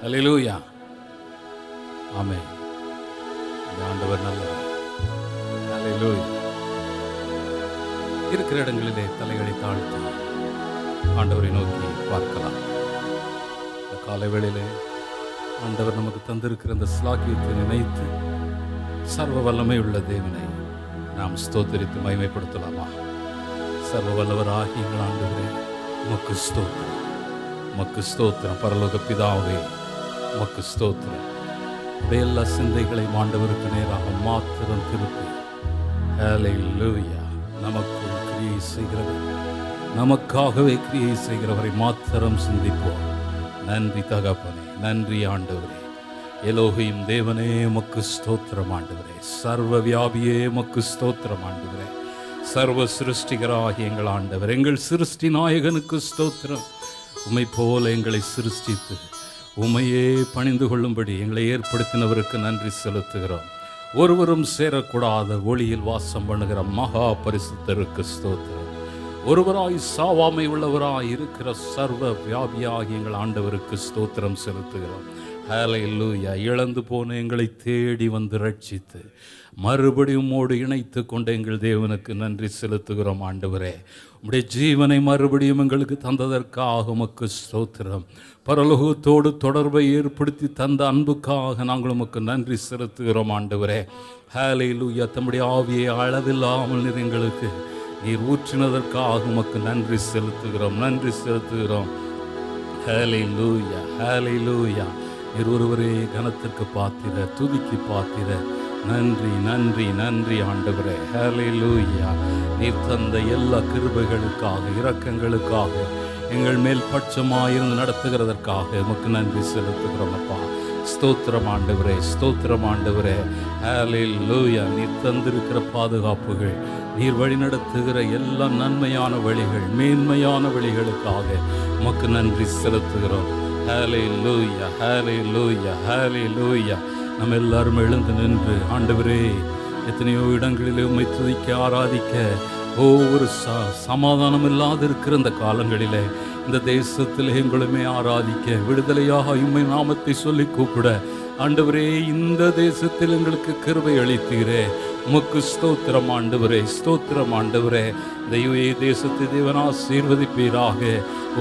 அல்லேலூயா. ஆமென். ஆண்டவர் நல்லவர். அல்லேலூயா. இருக்கிற இடங்களிலே தலைகளை தாழ்த்தி ஆண்டவரை நோக்கி பார்க்கலாம். இந்த காலை வேளையிலே ஆண்டவர் நமக்கு தந்திருக்கிற இந்த ஸ்லாக்கியத்தை நினைத்து சர்வ வல்லமை உள்ள தேவனை நாம் ஸ்தோத்திரித்து மகிமைப்படுத்தலாமா? சர்வ வல்லவராகி எங்கள் ஆண்டவரே, உமக்கு ஸ்தோத்திரம், உமக்கு ஸ்தோத்திரம். பரலோக பிதாவே, உமக்கு ஸ்தோத்திரம். எல்லா சிந்தைகளை ஆண்டவருக்கு நேராக மாத்திரம் திருப்பி ஹல்லேலூயா, நமக்குள் கிரியை செய்கிறவர், நமக்காகவே கிரியை செய்கிறவரை மாத்திரம் சிந்திப்போம். நன்றி தகப்பனே, நன்றி ஆண்டவரே. எலோகியும் தேவனே, உமக்கு ஸ்தோத்திரம் ஆண்டவரே. சர்வ வியாபியே, உமக்கு ஸ்தோத்திரம் ஆண்டவரே. சர்வ சிருஷ்டிகராகிய எங்கள் ஆண்டவர், எங்கள் சிருஷ்டி நாயகனுக்கு ஸ்தோத்திரம். உம்மை போல எங்களை சிருஷ்டித்து உம்மையே பணிந்து கொள்ளும்படி எங்களை ஏற்படுத்தினவருக்கு நன்றி செலுத்துகிறோம். ஒருவரும் சேரக்கூடாத ஒளியில் வாசம் பண்ணுகிற மகா பரிசுத்தருக்கு ஸ்தோத்திரம். ஒருவராய் சாவாமை உள்ளவராய் இருக்கிற சர்வ வியாபியாகி எங்கள் ஆண்டவருக்கு ஸ்தோத்திரம் செலுத்துகிறோம். ஹல்லேலூயா. இழந்து போன எங்களை தேடி வந்து ரட்சித்து மறுபடியும் உம்மோடு இணைத்து கொண்ட எங்கள் தேவனுக்கு நன்றி செலுத்துகிறோம். ஆண்டவரே, உம்முடைய ஜீவனை மறுபடியும் எங்களுக்கு தந்ததற்காக உமக்கு ஸ்தோத்திரம். பரலோகத்தோடு தொடர்பை ஏற்படுத்தி தந்த அன்புக்காக நாங்கள் உமக்கு நன்றி செலுத்துகிறோம். ஆண்டவரே, ஹல்லேலூயா. தம்முடைய ஆவியை அளவில்லாமல் எங்களுக்கு நீர் ஊற்றினதற்காக உமக்கு நன்றி செலுத்துகிறோம், நன்றி செலுத்துகிறோம். ஹல்லேலூயா, ஹல்லேலூயா. நீர் ஒருவரே கனத்திற்கு பாத்திர, துதிக்கு பாத்திர. நன்றி, நன்றி, நன்றி ஆண்டவரே. ஹல்லேலூயா. நீர் தந்த எல்லா கிருபைகளுக்காக, இரக்கங்களுக்காக, எங்கள் மேல் பட்சமாயிருந்து நடத்துகிறதற்காக உமக்கு நன்றி செலுத்துகிறோம் அப்பா. ஸ்தோத்திரம் ஆண்டவரே, ஸ்தோத்திரம் ஆண்டவரே. ஹல்லேலூயா. நீர் தந்திருக்கிற பாதுகாப்புகள், நீர் வழிநடத்துகிற எல்லா நன்மையான வழிகள், மேன்மையான வழிகளுக்காக உமக்கு நன்றி செலுத்துகிறோம். ஹல்லேலூயா, ஹல்லேலூயா, ஹல்லேலூயா. நம்ம எல்லாரும் எழுந்து நின்று ஆண்டவரே, எத்தனையோ இடங்களிலே உம்மை துதிக்க, ஆராதிக்க, ஒவ்வொரு சமாதானம் இல்லாது இருக்கிற இந்த காலங்களிலே இந்த தேசத்தில் எங்களுமே ஆராதிக்க, விடுதலையாக உம்மை நாமத்தை சொல்லி கூப்பிட ஆண்டவரே, இந்த தேசத்தில் எங்களுக்கு கிருபை அளித்தீரே, உமக்கு ஸ்தோத்திரம் ஆண்டவரே, ஸ்தோத்திரம் ஆண்டவரே. தெய்வ தேசத்தை தேவன் ஆசீர்வதிப்பீராக.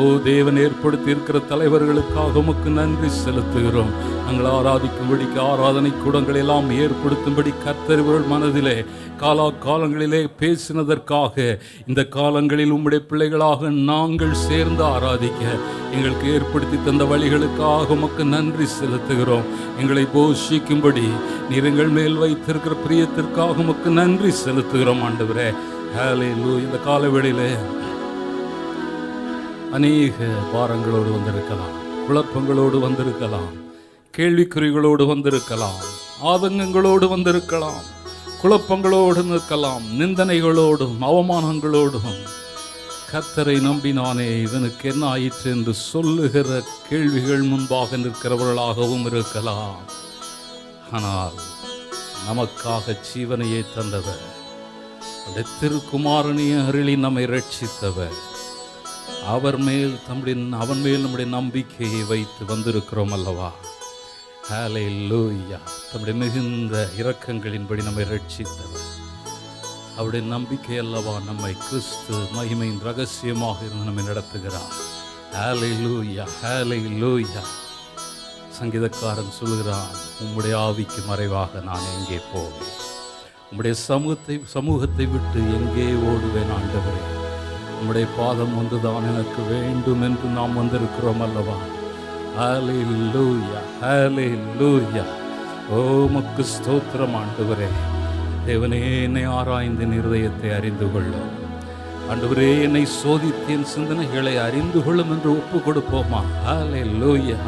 ஓ தேவன் ஏற்படுத்தி இருக்கிற தலைவர்களுக்காக உமக்கு நன்றி செலுத்துகிறோம். நாங்கள் ஆராதிக்கும்படிக்கு ஆராதனை கூடங்கள் எல்லாம் ஏற்படுத்தும்படி கர்த்தர் மனதிலே காலங்களிலே பேசினதற்காக, இந்த காலங்களில் உம்முடைய பிள்ளைகளாக நாங்கள் சேர்ந்து ஆராதிக்க எங்களுக்கு ஏற்படுத்தி தந்த வழிகளுக்காக உமக்கு நன்றி செலுத்துகிறோம். எங்களை போஷிக்கும்படி நீர் எங்கள் மேல் வைத்திருக்கிற பிரியத்திற்காக உமக்கு நன்றி செலுத்துகிறோம் ஆண்டவரே. ஹல்லேலூயா. இந்த காலவேளையிலே அநேக பாரங்களோடு வந்திருக்கலாம், குழப்பங்களோடு வந்திருக்கலாம், கேள்விக்குறிகளோடு வந்திருக்கலாம், ஆதங்கங்களோடு வந்திருக்கலாம், குழப்பங்களோடு நிற்கலாம், நிந்தனைகளோடும் அவமானங்களோடும். கர்த்தரை நம்பினானே இவனுக்கு என்ன ஆயிற்று என்று சொல்லுகிற கேள்விகள் முன்பாக நிற்கிறவர்களாகவும் இருக்கலாம். ஆனால் நமக்காக ஜீவனையே தந்தவர், அந்த திருக்குமாரனை அருளி நம்மை ரட்சித்தவர், அவன் மேல் நம்முடைய நம்பிக்கையை வைத்து வந்திருக்கிறோம் அல்லவா? ஹல்லேலூயா. தம்முடைய மிகுந்த இரக்கங்களின்படி நம்மை ரட்சித்தவர், அவருடைய நம்பிக்கை அல்லவா நம்மை கிறிஸ்து மகிமையின் ரகசியமாக இருந்து நம்மை நடத்துகிறார். ஹல்லேலூயா, ஹல்லேலூயா. சங்கீதக்காரன் சொல்கிறான், உம்முடைய ஆவிக்கு மறைவாக நான் எங்கே போவேன், உம்முடைய சமூகத்தை விட்டு எங்கே ஓடுவேன் ஆண்டவரே, உம்முடைய பாதம் ஒன்றுதான் எனக்கு வேண்டும் என்று நாம் வந்திருக்கிறோம் அல்லவா? ஹல்லேலூயா, ஹல்லேலூயா. ஓ உமக்கு ஸ்தோத்திரம் ஆண்டவரே. தேவனே, என்னை ஆராய்ந்து இருதயத்தை அறிந்து கொள்ளும் ஆண்டவரே, என்னை சோதித்து என் சிந்தனைகளை அறிந்து கொள்ளும் என்று ஒப்பு கொடுப்போமா? ஹல்லேலூயா.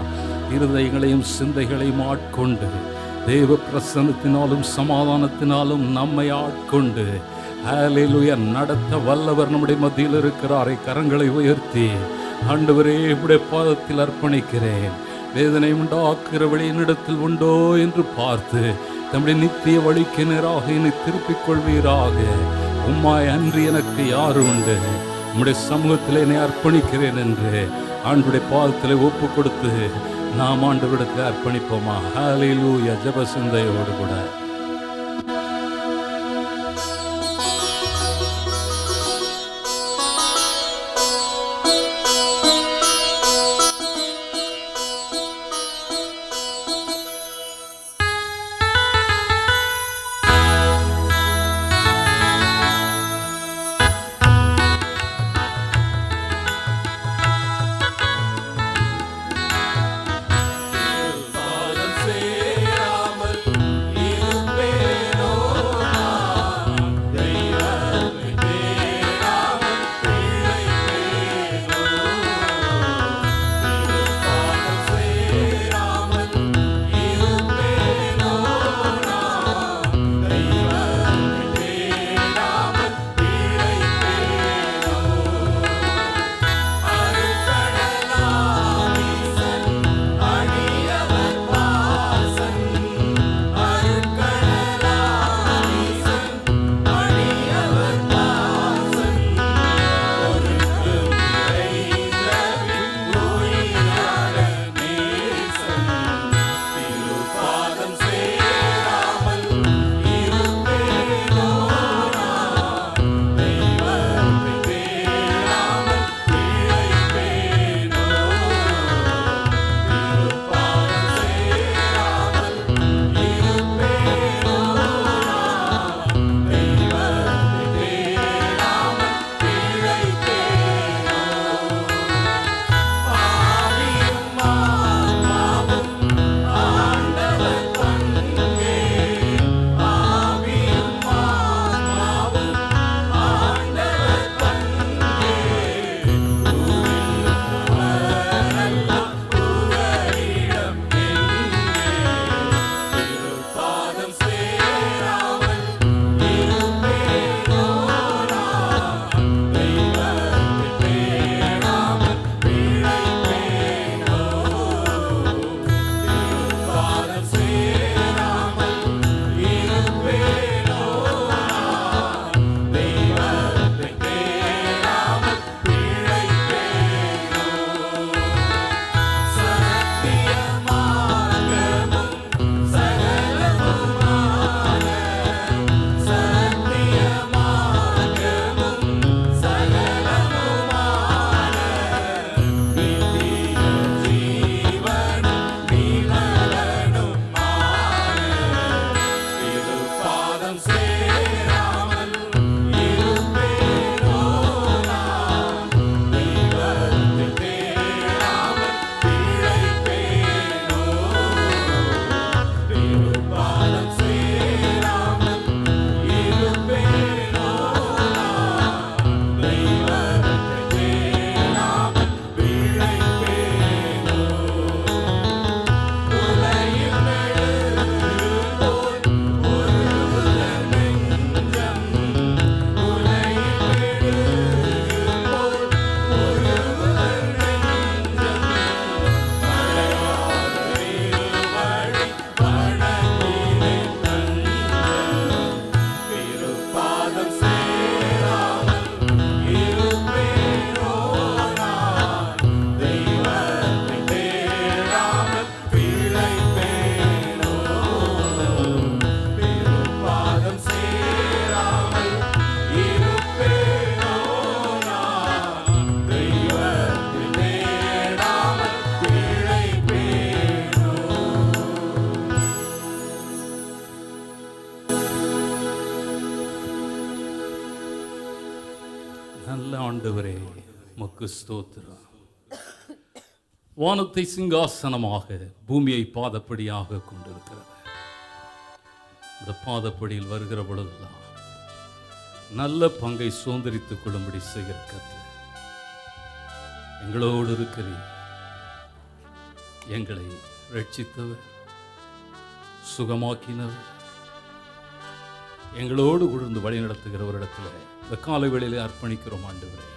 இருதயங்களையும் சிந்தைகளையும் ஆட்கொண்டு தேவ பிரசன்னத்தினாலும் சமாதானத்தினாலும் நம்மை ஆட்கொண்டு ஹல்லேலூயா நடத்த வல்லவர் நம்முடைய மத்தியில் இருக்கிறாரை. கரங்களை உயர்த்தி ஆண்டவரே, உம்முடைய பாதத்தில் அர்ப்பணிக்கிறேன். வேதனை உண்டாக்குற வழி என்னிடத்தில் உண்டோ என்று பார்த்து தம்முடைய நித்திய வழிக்கு நேராக என்னை திருப்பிக் கொள்வீராக. உம்மாய் அன்றி எனக்கு யாரு உண்டு? உம்முடைய சமூகத்தில் என்னை அர்ப்பணிக்கிறேன் என்று ஆண்டுடைய பாதத்தில் ஒப்பு கொடுத்து நாம் ஆண்டவரிடத்தில் அர்ப்பணிப்போமா? ஹல்லேலூயா. ஜெப சிந்தையோடு கூட நல்ல ஆண்டவரே, உமக்கு ஸ்தோத்திரம். வானத்தை சிங்காசனமாக பூமியை பாதப்படியாக கொண்டிருக்கிறது. இந்த பாதப்படியில் வருகிற பொழுதெல்லாம் நல்ல பங்கை சுதந்திரித்துக் கொள்ளும்படி செய்கிற கர்த்தர் எங்களோடு இருக்கிறீர். எங்களை ரட்சித்தவர், சுகமாக்கினவர், எங்களோடு உழுந்து வழி நடத்துகிறவரிடத்தில் இந்த காலை வேளையிலே அர்ப்பணிக்கிறோம். ஆண்டவரே,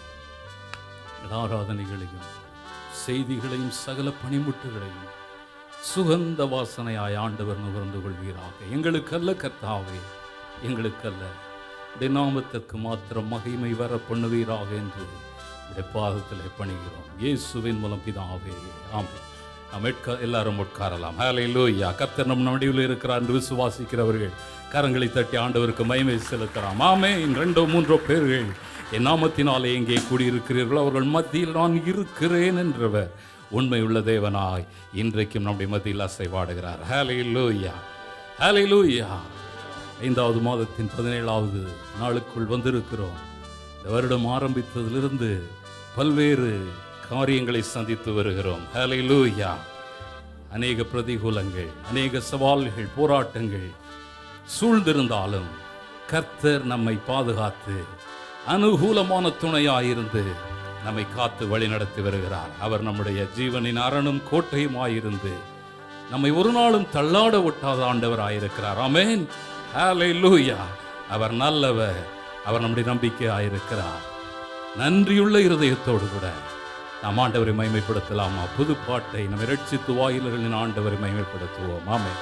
ஆராதனைகளையும் செய்திகளையும் சகல பணிமுட்டுகளையும் சுகந்த வாசனையாய் ஆண்டவர் நுகர்ந்து கொள்வீராக. எங்களுக்கல்ல கர்த்தாவே, எங்களுக்கல்ல, உடைய நாமத்திற்கு மாத்திரம் மகிமை வர பண்ணுவீராக என்று உடைய பாதத்தில் பணிகிறோம். இயேசுவின் மூலம் பிதாவே, ஆமென். நாம் எல்லாரும் உட்காரலாம். ஹல்லேலூயா. கர்த்தர் நம் நடுவில் இருக்கிறார் என்று விசுவாசிக்கிறவர்கள் கரங்களை தட்டி ஆண்டவருக்கு மகிமை செலுத்தலாம். ஆமென். 2-3 பேர்கள் என் நாமத்தினாலே எங்கே கூடியிருக்கிறீர்களோ அவர்கள் மத்தியில் நான் இருக்கிறேன் என்றவர் உண்மையுள்ள தேவனாய் இன்றைக்கும் நம்முடைய மத்தியில் அசைவாடுகிறார். ஹல்லேலூயா, ஹல்லேலூயா. 5வது மாதத்தின் 17வது நாளுக்குள் வந்திருக்கிறோம். இந்த வருடம் ஆரம்பித்ததிலிருந்து பல்வேறு காரியங்களை சந்தித்து வருகிறோம். ஹல்லேலூயா. அநேக பிரதிகூலங்கள், அநேக சவால்கள், போராட்டங்கள் சூழ்ந்திருந்தாலும் கர்த்தர் நம்மை பாதுகாத்து அனுகூலமான துணையாயிருந்து நம்மை காத்து வழி நடத்தி வருகிறார். அவர் நம்முடைய ஜீவனின் அரணும் கோட்டையுமாயிருந்து நம்மை ஒரு நாளும் தள்ளாட ஒட்டாத ஆண்டவராயிருக்கிறார். ஆமென். ஹல்லேலூயா. அவர் நல்லவர், அவர் நம்முடைய நம்பிக்கையாயிருக்கிறார். நன்றியுள்ள இருதயத்தோடு கூட நாம் ஆண்டவரை மகிமைப்படுத்தலாமா? புது பாட்டை நம்ம இரட்சித்து வாயில்களின் ஆண்டவரை மகிமைப்படுத்துவோம். ஆமென்.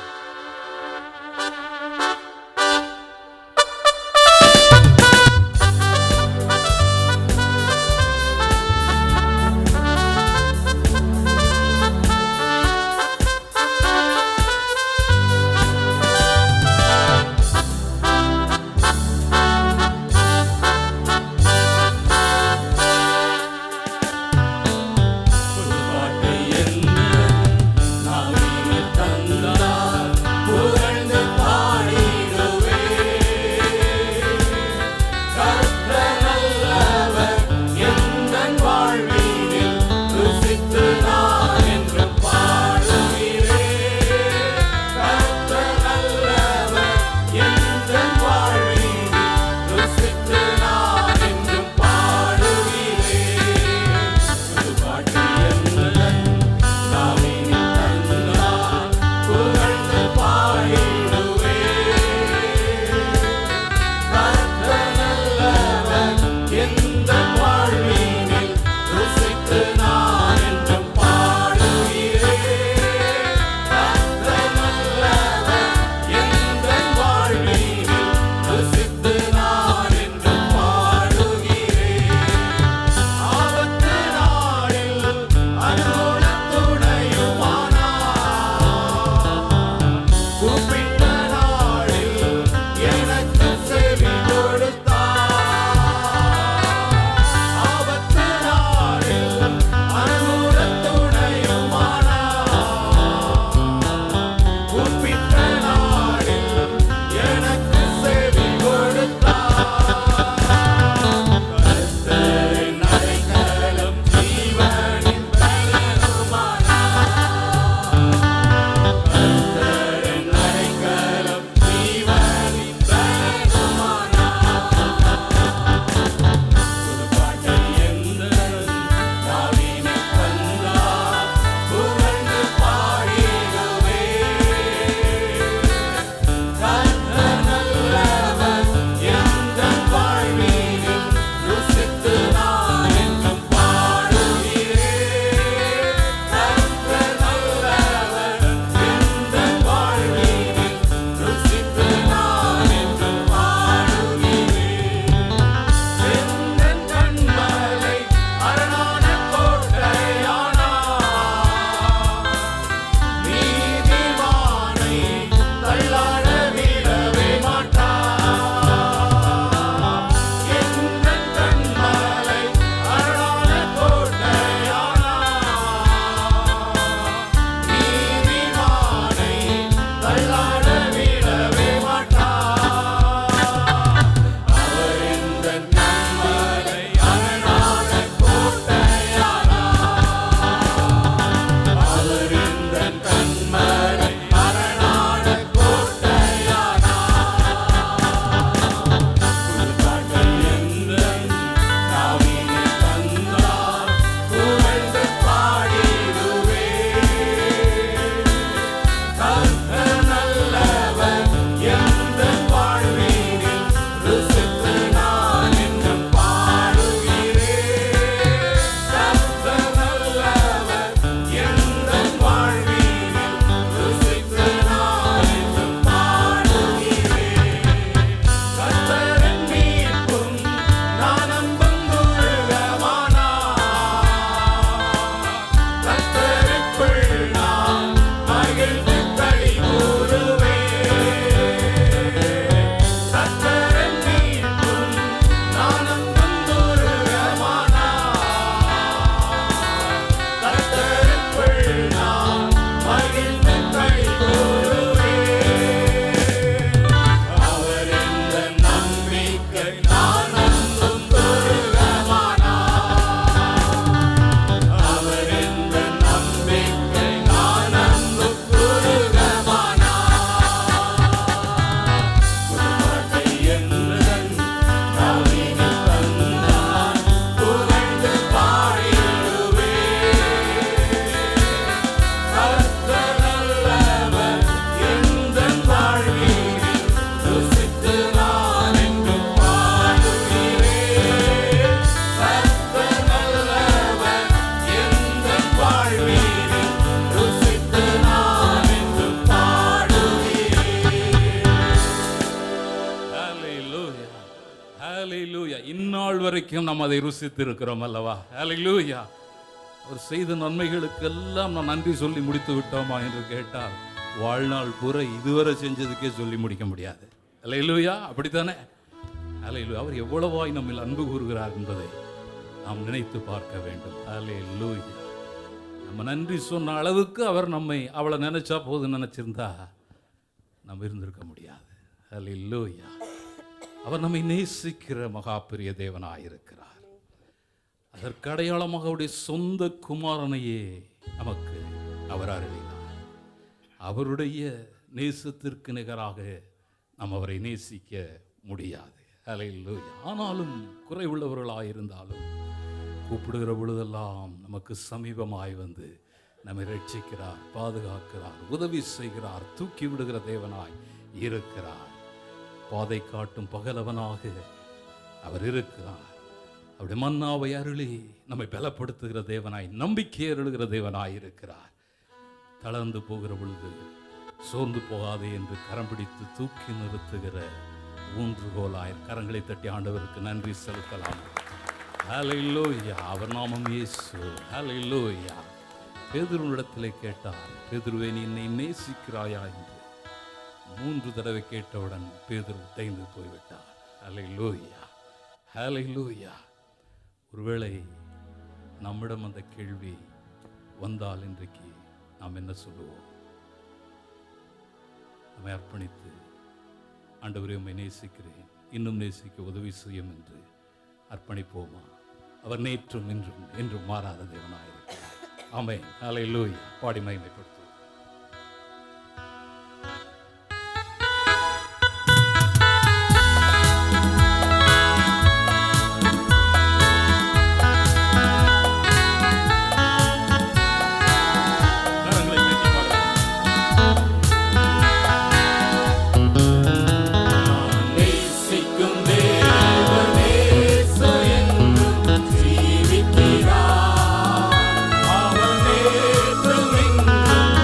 என்ன நாவினில் தந்தார் ஹalleluya. இந்நாள் வரைக்கும் நாம் அதை ருசித்து இருக்கிறோம் அல்லவா? ஹalleluya. அவர் செய்த நன்மைகளுக்கெல்லாம் நான் நன்றி சொல்லி முடித்து விட்டோமா என்று கேட்டால் வாழ்நாள் பூரா இதுவரை செஞ்சதுக்கே சொல்லி முடிக்க முடியாது. ஹalleluya. அப்படித்தானே? ஹalleluya. அவர் எவ்வளவாய் நம்மில் அன்பு கூறுகிறார் என்பதை நாம் நினைத்து பார்க்க வேண்டும். ஹalleluya. நம்ம நன்றி சொன்ன அளவுக்கு அவர் நம்மை அவளை நினைச்சா போதும் நினைச்சிருந்தா நம்ம இருந்திருக்க முடியாது. ஹalleluya. அவர் நம்மை நேசிக்கிற மகா பெரிய தேவனாயிருக்கிறார். அதற்கு அடையாளமாக அவருடைய சொந்த குமாரனையே நமக்கு அவர் அருளினார். அவருடைய நேசத்திற்கு நிகராக நாம் அவரை நேசிக்க முடியாது. ஹalleluya. ஆனாலும் குறைவுள்ளவர்களாக இருந்தாலும் கூப்பிடுகிற பொழுதெல்லாம் நமக்கு சமீபமாய் வந்து நம்மை ரட்சிக்கிறார், பாதுகாக்கிறார், உதவி செய்கிறார், தூக்கி விடுகிற தேவனாய் இருக்கிறார். பாதை காட்டும் பகலவனாக அவர் இருக்கிறார். அவருடைய மன்னாவை அருளி நம்மை பலப்படுத்துகிற தேவனாய், நம்பிக்கை அருளுகிற தேவனாய் இருக்கிறார். தளர்ந்து போகிற பொழுது சோர்ந்து போகாதே என்று கரம் பிடித்து தூக்கி நிறுத்துகிற ஊன்றுகோலாய் கரங்களை தட்டி ஆண்டவருக்கு நன்றி செலுத்தலாம். ஹalleluya. அவர் நாமம் இயேசு. ஹalleluya. பேதுருவினிடத்திலே கேட்டார், பேதுருவே நீ என்னை நேசிக்கிறாயா என்று 3 தடவை கேட்டவுடன் பேதுரு உடைந்து போய்விட்டார். ஹalleluya. ஹalleluya. ஒருவேளை நம்மிடம் அந்த கேள்வி வந்தால் இன்றைக்கு நாம் என்ன சொல்லுவோம்? நம்மை அர்ப்பணித்து ஆண்டவரே உம்மை நேசிக்கிறேன், இன்னும் நேசிக்க உதவி செய்யும் என்று அர்ப்பணிப்போமா? அவர் நேற்றும் இன்றும் என்றும் மாறாத தேவனாயிருக்கிறார். ஆமென். ஹalleluya. பாடி மகிமைப்படுத்துவோம். ஜீவிக்கிறார், அவர் நேற்றும் இன்றும்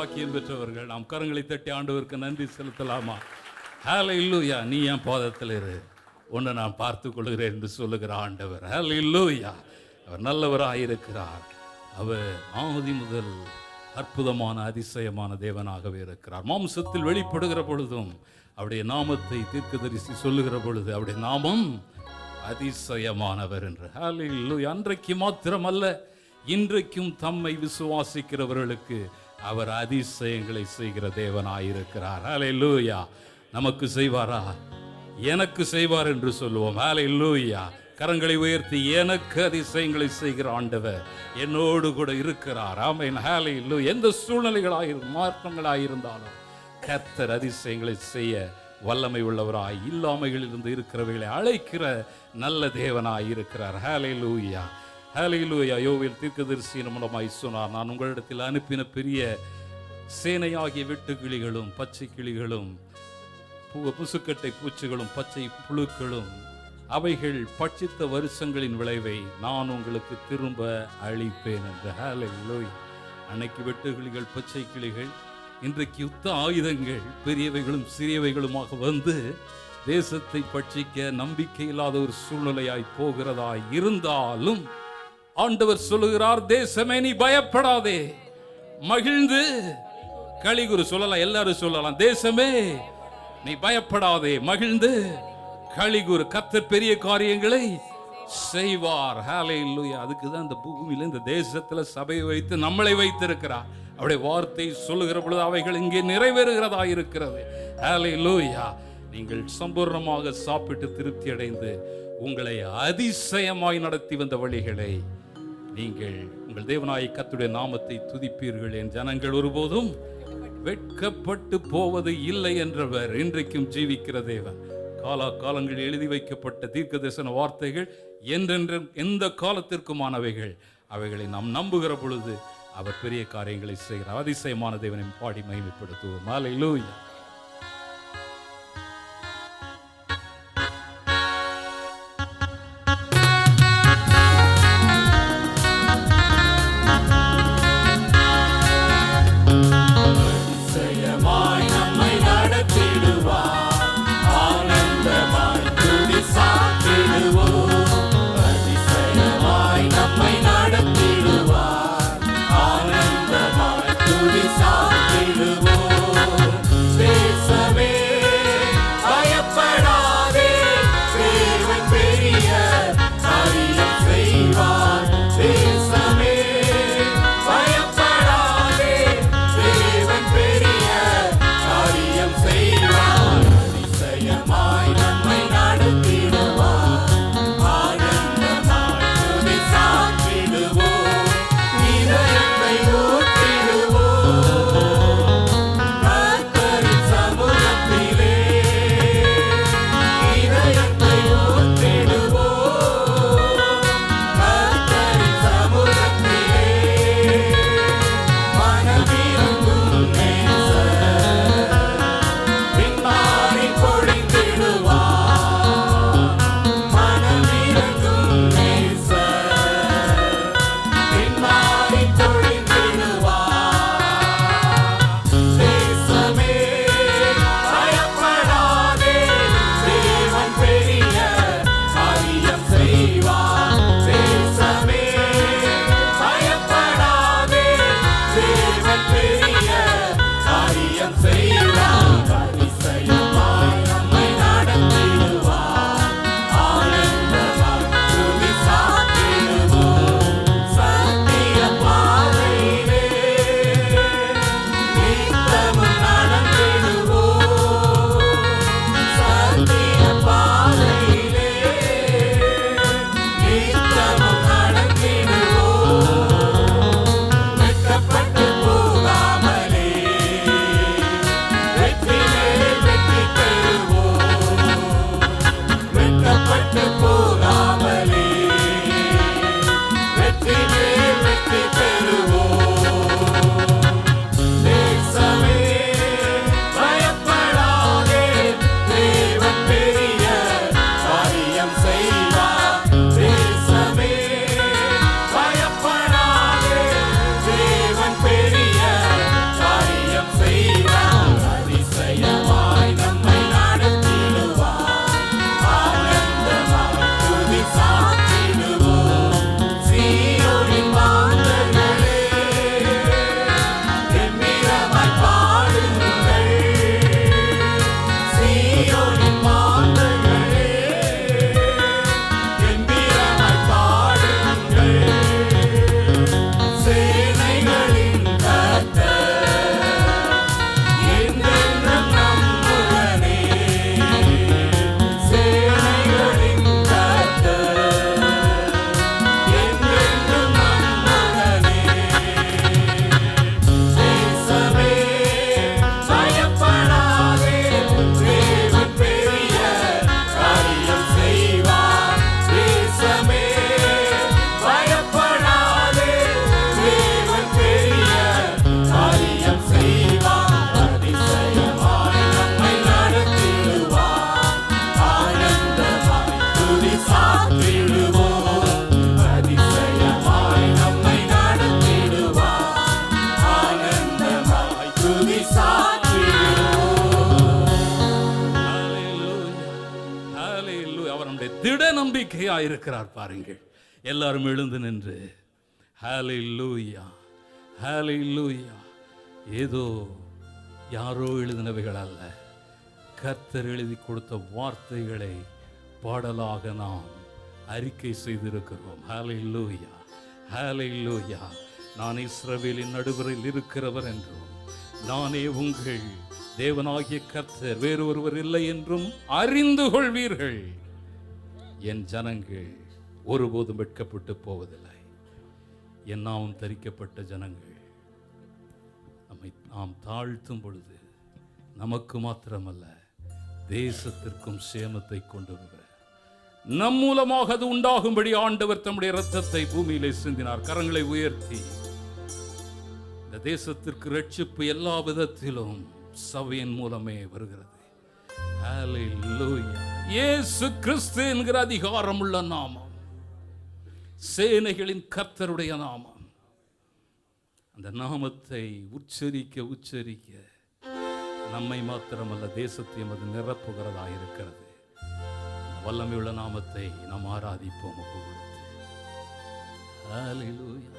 பாக்கியம் பெற்றவர்கள். நாம் கரங்களை தட்டி ஆண்டவருக்கு நன்றி செலுத்தலாமா? ஹல்லேலூயா. நீ என் பாதத்தில் இரு, உன்னை நான் பார்த்துக் கொள்கிறேன் என்று சொல்லுகிற ஆண்டவர். ஹல்லேலூயா. அவர் நல்லவராயிருக்கிறார். அவர் ஆதி முதல் அற்புதமான அதிசயமான தேவனாகவே இருக்கிறார். மாம்சத்தில் வெளிப்படுகிற பொழுதும் அவருடைய நாமத்தை தீர்க்கதரிசி சொல்லுகிற பொழுது அவருடைய நாமம் அதிசயமானவர் என்று. ஹல்லேலூயா. அன்றைக்கு மாத்திரமல்ல, இன்றைக்கும் தம்மை விசுவாசிக்கிறவர்களுக்கு அவர் அதிசயங்களை செய்கிற தேவனாயிருக்கிறார். ஹல்லேலூயா. நமக்கு செய்வாரா? எனக்கு செய்வார் என்று சொல்லுவோம். ஹல்லேலூயா. கரங்களை உயர்த்தி, எனக்கு அதிசயங்களை செய்கிற ஆண்டவர் என்னோடு கூட இருக்கிறார். ஆமென். ஹல்லேலூயா. எந்த மாற்றங்களாயிருந்தாலும் கர்த்தர் அதிசயங்களை செய்ய வல்லமை உள்ளவராய், இல்லாமைகளிலிருந்து இருக்கிறவைகளை அழைக்கிற நல்ல தேவனாய் இருக்கிறார். ஹல்லேலூயா. ஹல்லேலூயா. யோவேல் தீர்க்கதரிசியின் மூலமாய் சொன்னார், நான் உங்களிடத்தில் அனுப்பின பெரிய சேனையாகிய வெட்டுக்கிளிகளும் பச்சை கிளிகளும் புசுக்கட்டை பூச்சிகளும் பச்சை புழுக்களும் அவைகள் பட்சித்த வருஷங்களின் விளைவை நான் உங்களுக்கு திரும்ப அளிப்பேன் என்று. ஹல்லேலூயா. அன்னைக்கு வெட்டுக்கிளிகள் பச்சை கிளிகள், இன்றைக்கு யுத்த ஆயுதங்கள் பெரியவைகளும் சிறியவைகளுமாக வந்து தேசத்தை பட்சிக்க நம்பிக்கை இல்லாத ஒரு சூழ்நிலையாய் போகிறதா இருந்தாலும் ஆண்டவர் சொல்லுகிறார், தேசமே நீ பயப்படாதே, மகிழ்ந்து களிகுரு. சொல்லலாம், எல்லாரும் சொல்லலாம், தேசமே நீ பயப்படாதே, மகிழ்ந்து களிகுரு, கர்த்தர் பெரிய காரியங்களை செய்வார். ஹல்லேலூயா. அதுக்கு தான் இந்த பூமியில இந்த தேசத்துல சபையை வைத்து நம்மளை வைத்திருக்கிறார். அவருடைய வார்த்தை சொல்லுகிற பொழுது அவைகள் இங்கே நிறைவேறுகிறதா இருக்கிறது. ஹல்லேலூயா. நீங்கள் சம்பூர்ணமாக சாப்பிட்டு திருப்தி அடைந்து உங்களை அதிசயமாய் நடத்தி வந்த வழிகளை நீங்கள் உங்கள் தேவனாய் கர்த்தருடைய நாமத்தை துதிப்பீர்கள். என் ஜனங்கள் ஒருபோதும் வெட்கப்பட்டு போவது இல்லை என்றவர் இன்றைக்கும் ஜீவிக்கிற தேவன். காலங்களில் எழுதி வைக்கப்பட்ட தீர்க்கதரிசன வார்த்தைகள் என்றென்றும் எந்த காலத்திற்குமானவைகள். அவைகளை நாம் நம்புகிற பொழுது அவர் பெரிய காரியங்களை செய்கிறார். அதிசயமான தேவனை பாடி மகிமைப்படுத்துவோம். ஹல்லேலூயா. Stay நம்பிக்கையா இருக்கிறார் பாருங்கள். எல்லாரும் எழுந்து நின்று ஹல்லேலூயா, ஹல்லேலூயா. ஏதோ யாரோ எழுதினவைகள் அல்ல, கர்த்தர் எழுதி கொடுத்த வார்த்தைகளை பாடலாக நாம் அறிக்கை செய்திருக்கிறோம். ஹல்லேலூயா, ஹல்லேலூயா. நான் இஸ்ரவேலின் நடுவரில் இருக்கிறவர் என்றும், நானே உங்கள் தேவனாகிய கர்த்தர், வேறொருவர் இல்லை என்றும் அறிந்து கொள்வீர்கள். என் ஜனங்கள் ஒருபோதும் வெட்கப்பட்டு போவதில்லை. என் நாமம் தரிக்கப்பட்ட ஜனங்கள் நம்மை நாம் தாழ்த்தும் பொழுது நமக்கு மாத்திரமல்ல, தேசத்திற்கும் சேமத்தை கொண்டு வருகிறார். நம் மூலமாக அது உண்டாகும்படி ஆண்டவர் தம்முடைய இரத்தத்தை பூமியிலே சிந்தினார். கரங்களை உயர்த்தி, இந்த தேசத்திற்கு ரட்சிப்பு எல்லா விதத்திலும் சபையின் மூலமே வருகிறது. ஹல்லேலூயா. இயேசு கிறிஸ்து என்கிற அதிகாரமுள்ள நாமம், சேனைகளின் கர்த்தருடைய நாமம். அந்த நாமத்தை உச்சரிக்க உச்சரிக்க நம்மை மாத்திரமல்ல, தேசத்தையும் அது நிரப்புகிறதா இருக்கிறது. வல்லமையுள்ள நாமத்தை நாம் ஆராதிப்போம். ஒப்பு கொடுத்து ஹல்லேலூயா.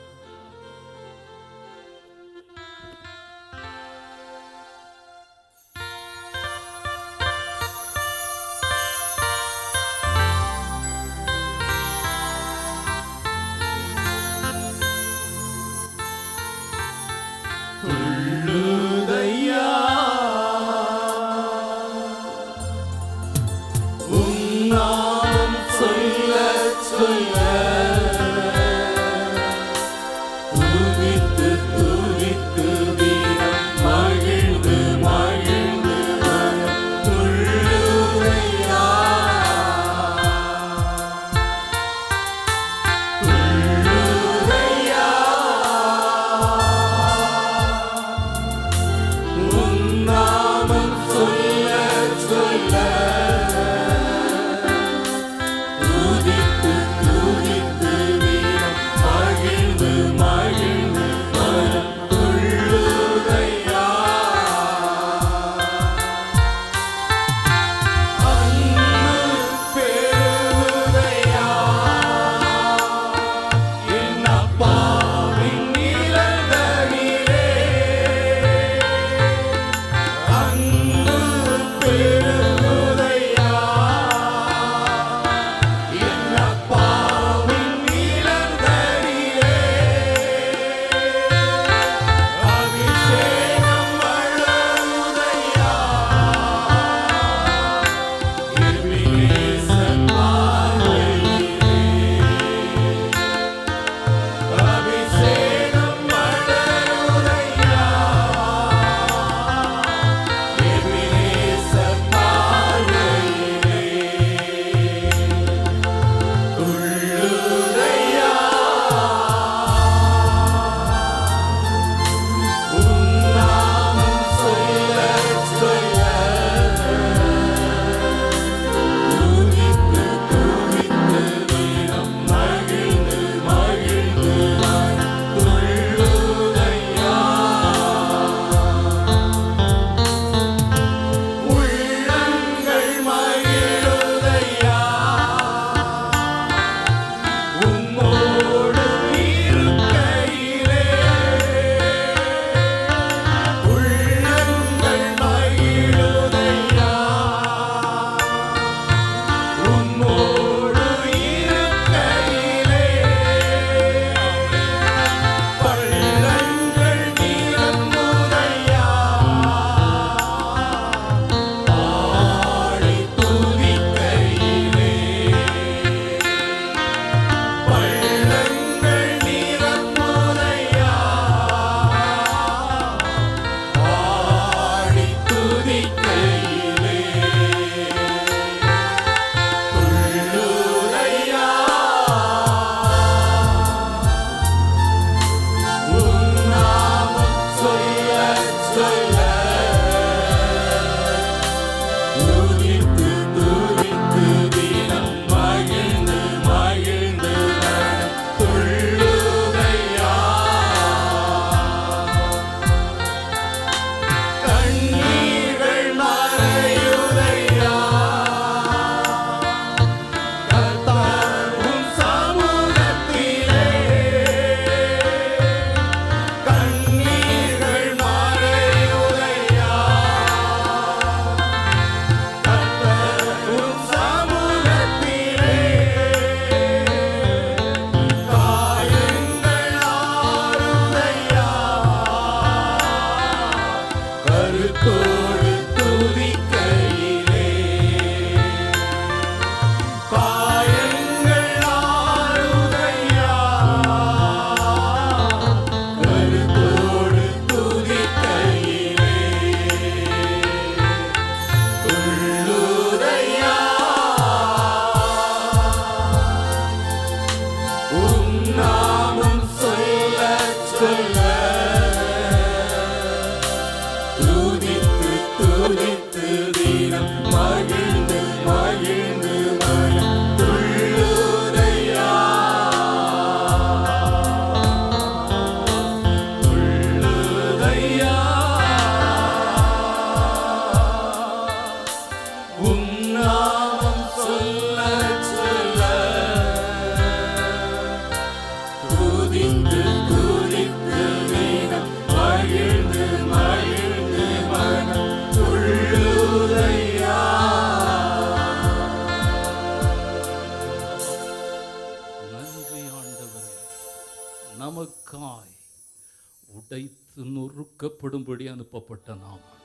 உடைத்து நொறுக்கப்படும்படி அனுப்பப்பட்ட நாமம்,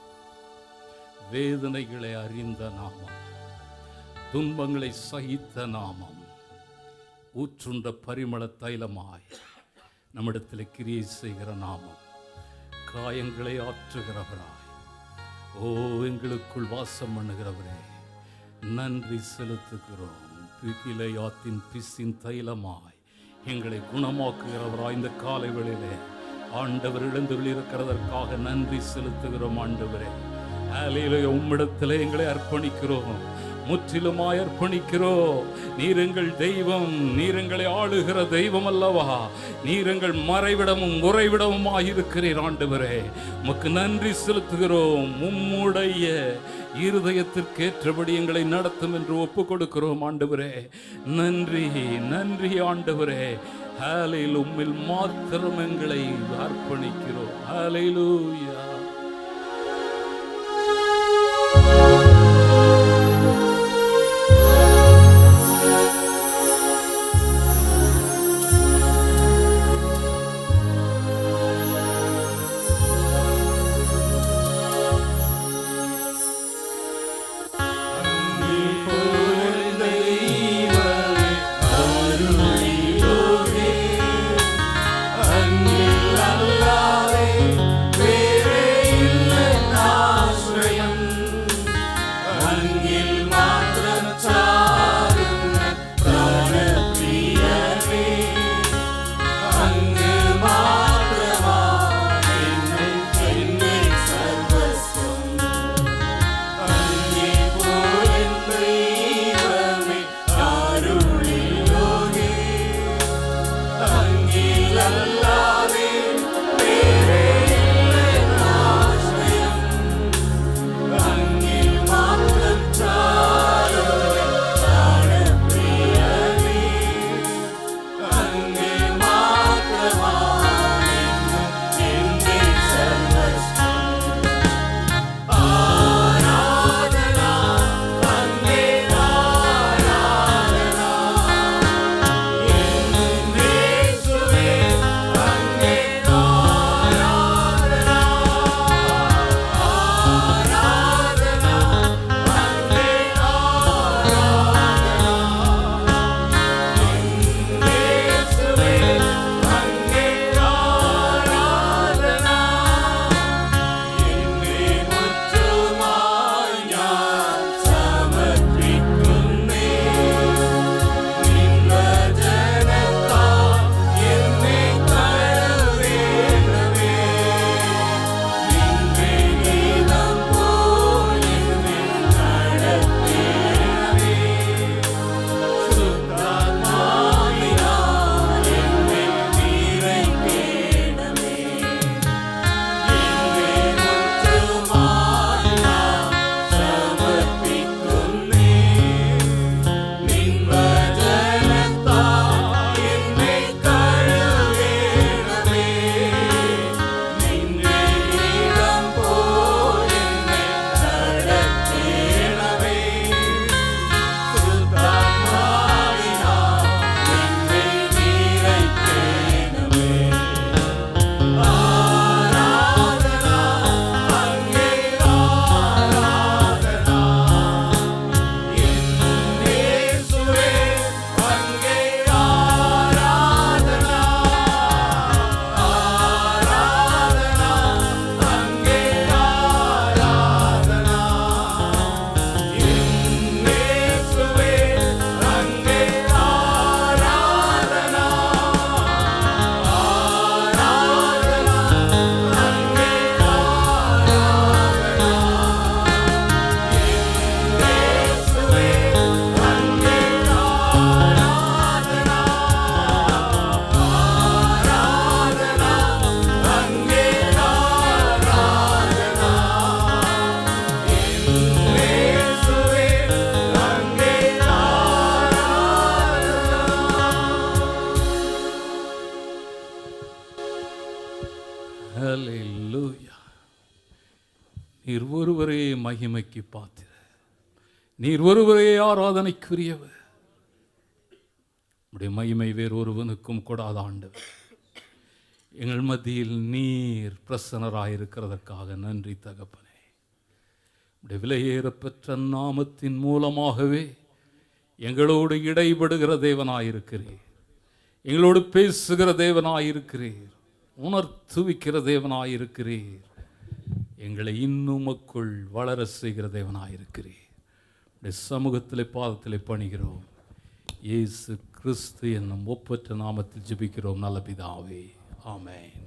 வேதனைகளை அறிந்த நாமம், துன்பங்களை சகித்த நாமம், ஊற்றுண்ட பரிமள தைலமாய் நம்மிடத்தில் கிரியை செய்கிற நாமம், காயங்களை ஆற்றுகிறவராய், ஓ எங்களுக்குள் வாசம் பண்ணுகிறவரே, நன்றி செலுத்துகிறோம். பிகிலையாத்தின் பிசின் தைலமாய் எங்களை குணமாக்குகிறவராய் இந்த காலை வேளையிலே ஆண்டவர் எழுந்துள்ள இருக்கிறதற்காக நன்றி செலுத்துகிறோம். ஆண்டவரே, ஹல்லேலூயா, உம்மிடத்திலே எங்களை அர்ப்பணிக்கிறோம், முற்றிலுமாய் அர்ப்பணிக்கிறோம். நீர் எங்கள் தெய்வம், நீர் எங்களை ஆளுகிற தெய்வம் அல்லவா, நீர் எங்கள் மறைவிடமும் உறைவிடமுமாயிருக்கிறீர். ஆண்டவரே, உமக்கு நன்றி செலுத்துகிறோம். உம்முடைய இருதயத்திற்கேற்றபடி எங்களை நடத்தும் என்று ஒப்பு கொடுக்கிறோம். ஆண்டவரே, நன்றி நன்றி. ஆண்டவரே, ஹல்லேலூயா, உம்மில் மாத்திரம் எங்களை அர்ப்பணிக்கிறோம். ஹல்லேலூயா. நீர் ஒருவரே மகிமைக்கு பாத்திர, நீர் ஒருவரே ஆராதனைக்குரியவர். உடைய மகிமை வேறு ஒருவனுக்கும் கொடாத ஆண்டவர். எங்கள் மத்தியில் நீர் பிரசன்னராயிருக்கிறதற்காக நன்றி தகப்பனே. உடைய விலையேறப்பெற்ற நாமத்தின் மூலமாகவே எங்களோடு இடைபடுகிற தேவனாயிருக்கிறீர், எங்களோடு பேசுகிற தேவனாயிருக்கிறீர், உணர்த்துவிக்கிற தேவனாயிருக்கிறீர், எங்களை இன்னும் உமக்குள் வளர செய்கிற தேவனாயிருக்கிறீர். உடைய சமூகத்திலே பாதத்திலே பணிகிறோம். இயேசு கிறிஸ்து என்னும் ஒப்பற்ற நாமத்தில் ஜெபிக்கிறோம் நல்ல பிதாவே, ஆமென்.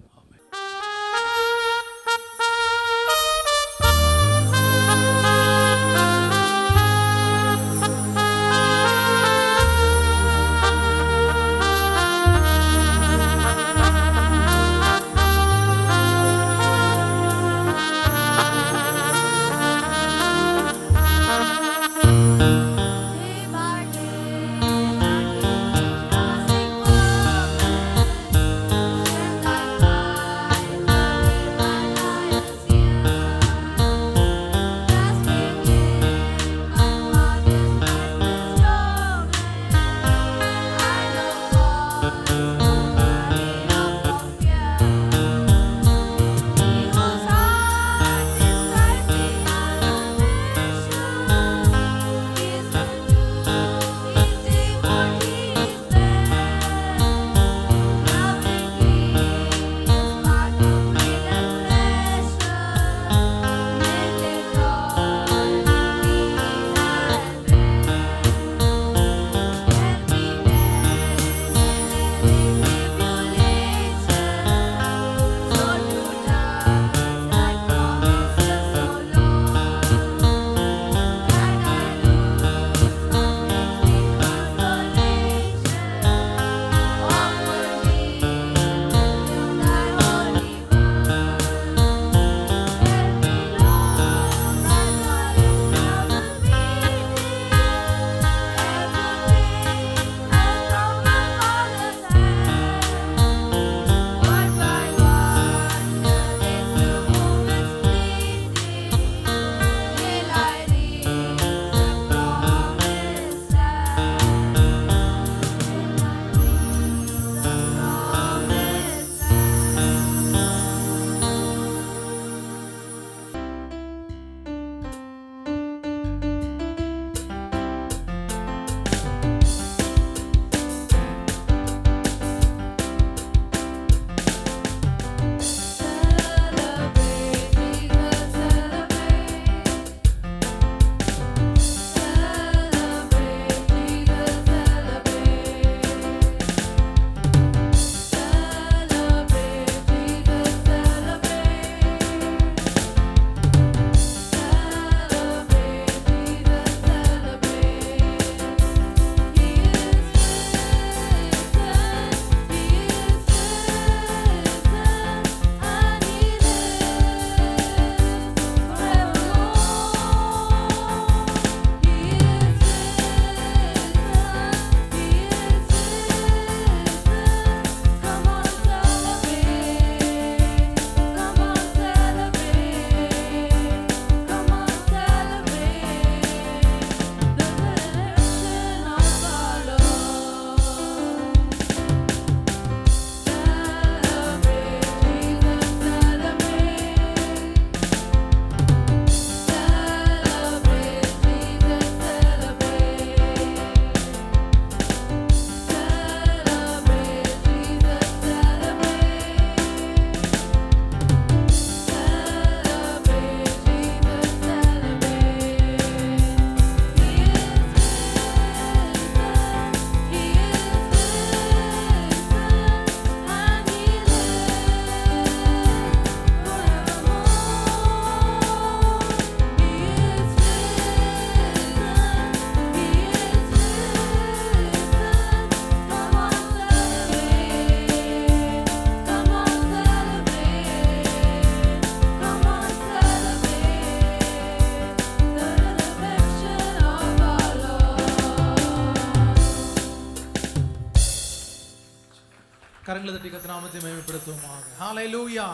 கரங்களை தட்டி கர்த்தர் நாமத்தை மகிமைப்படுத்துவோமாக. ஹல்லேலூயா,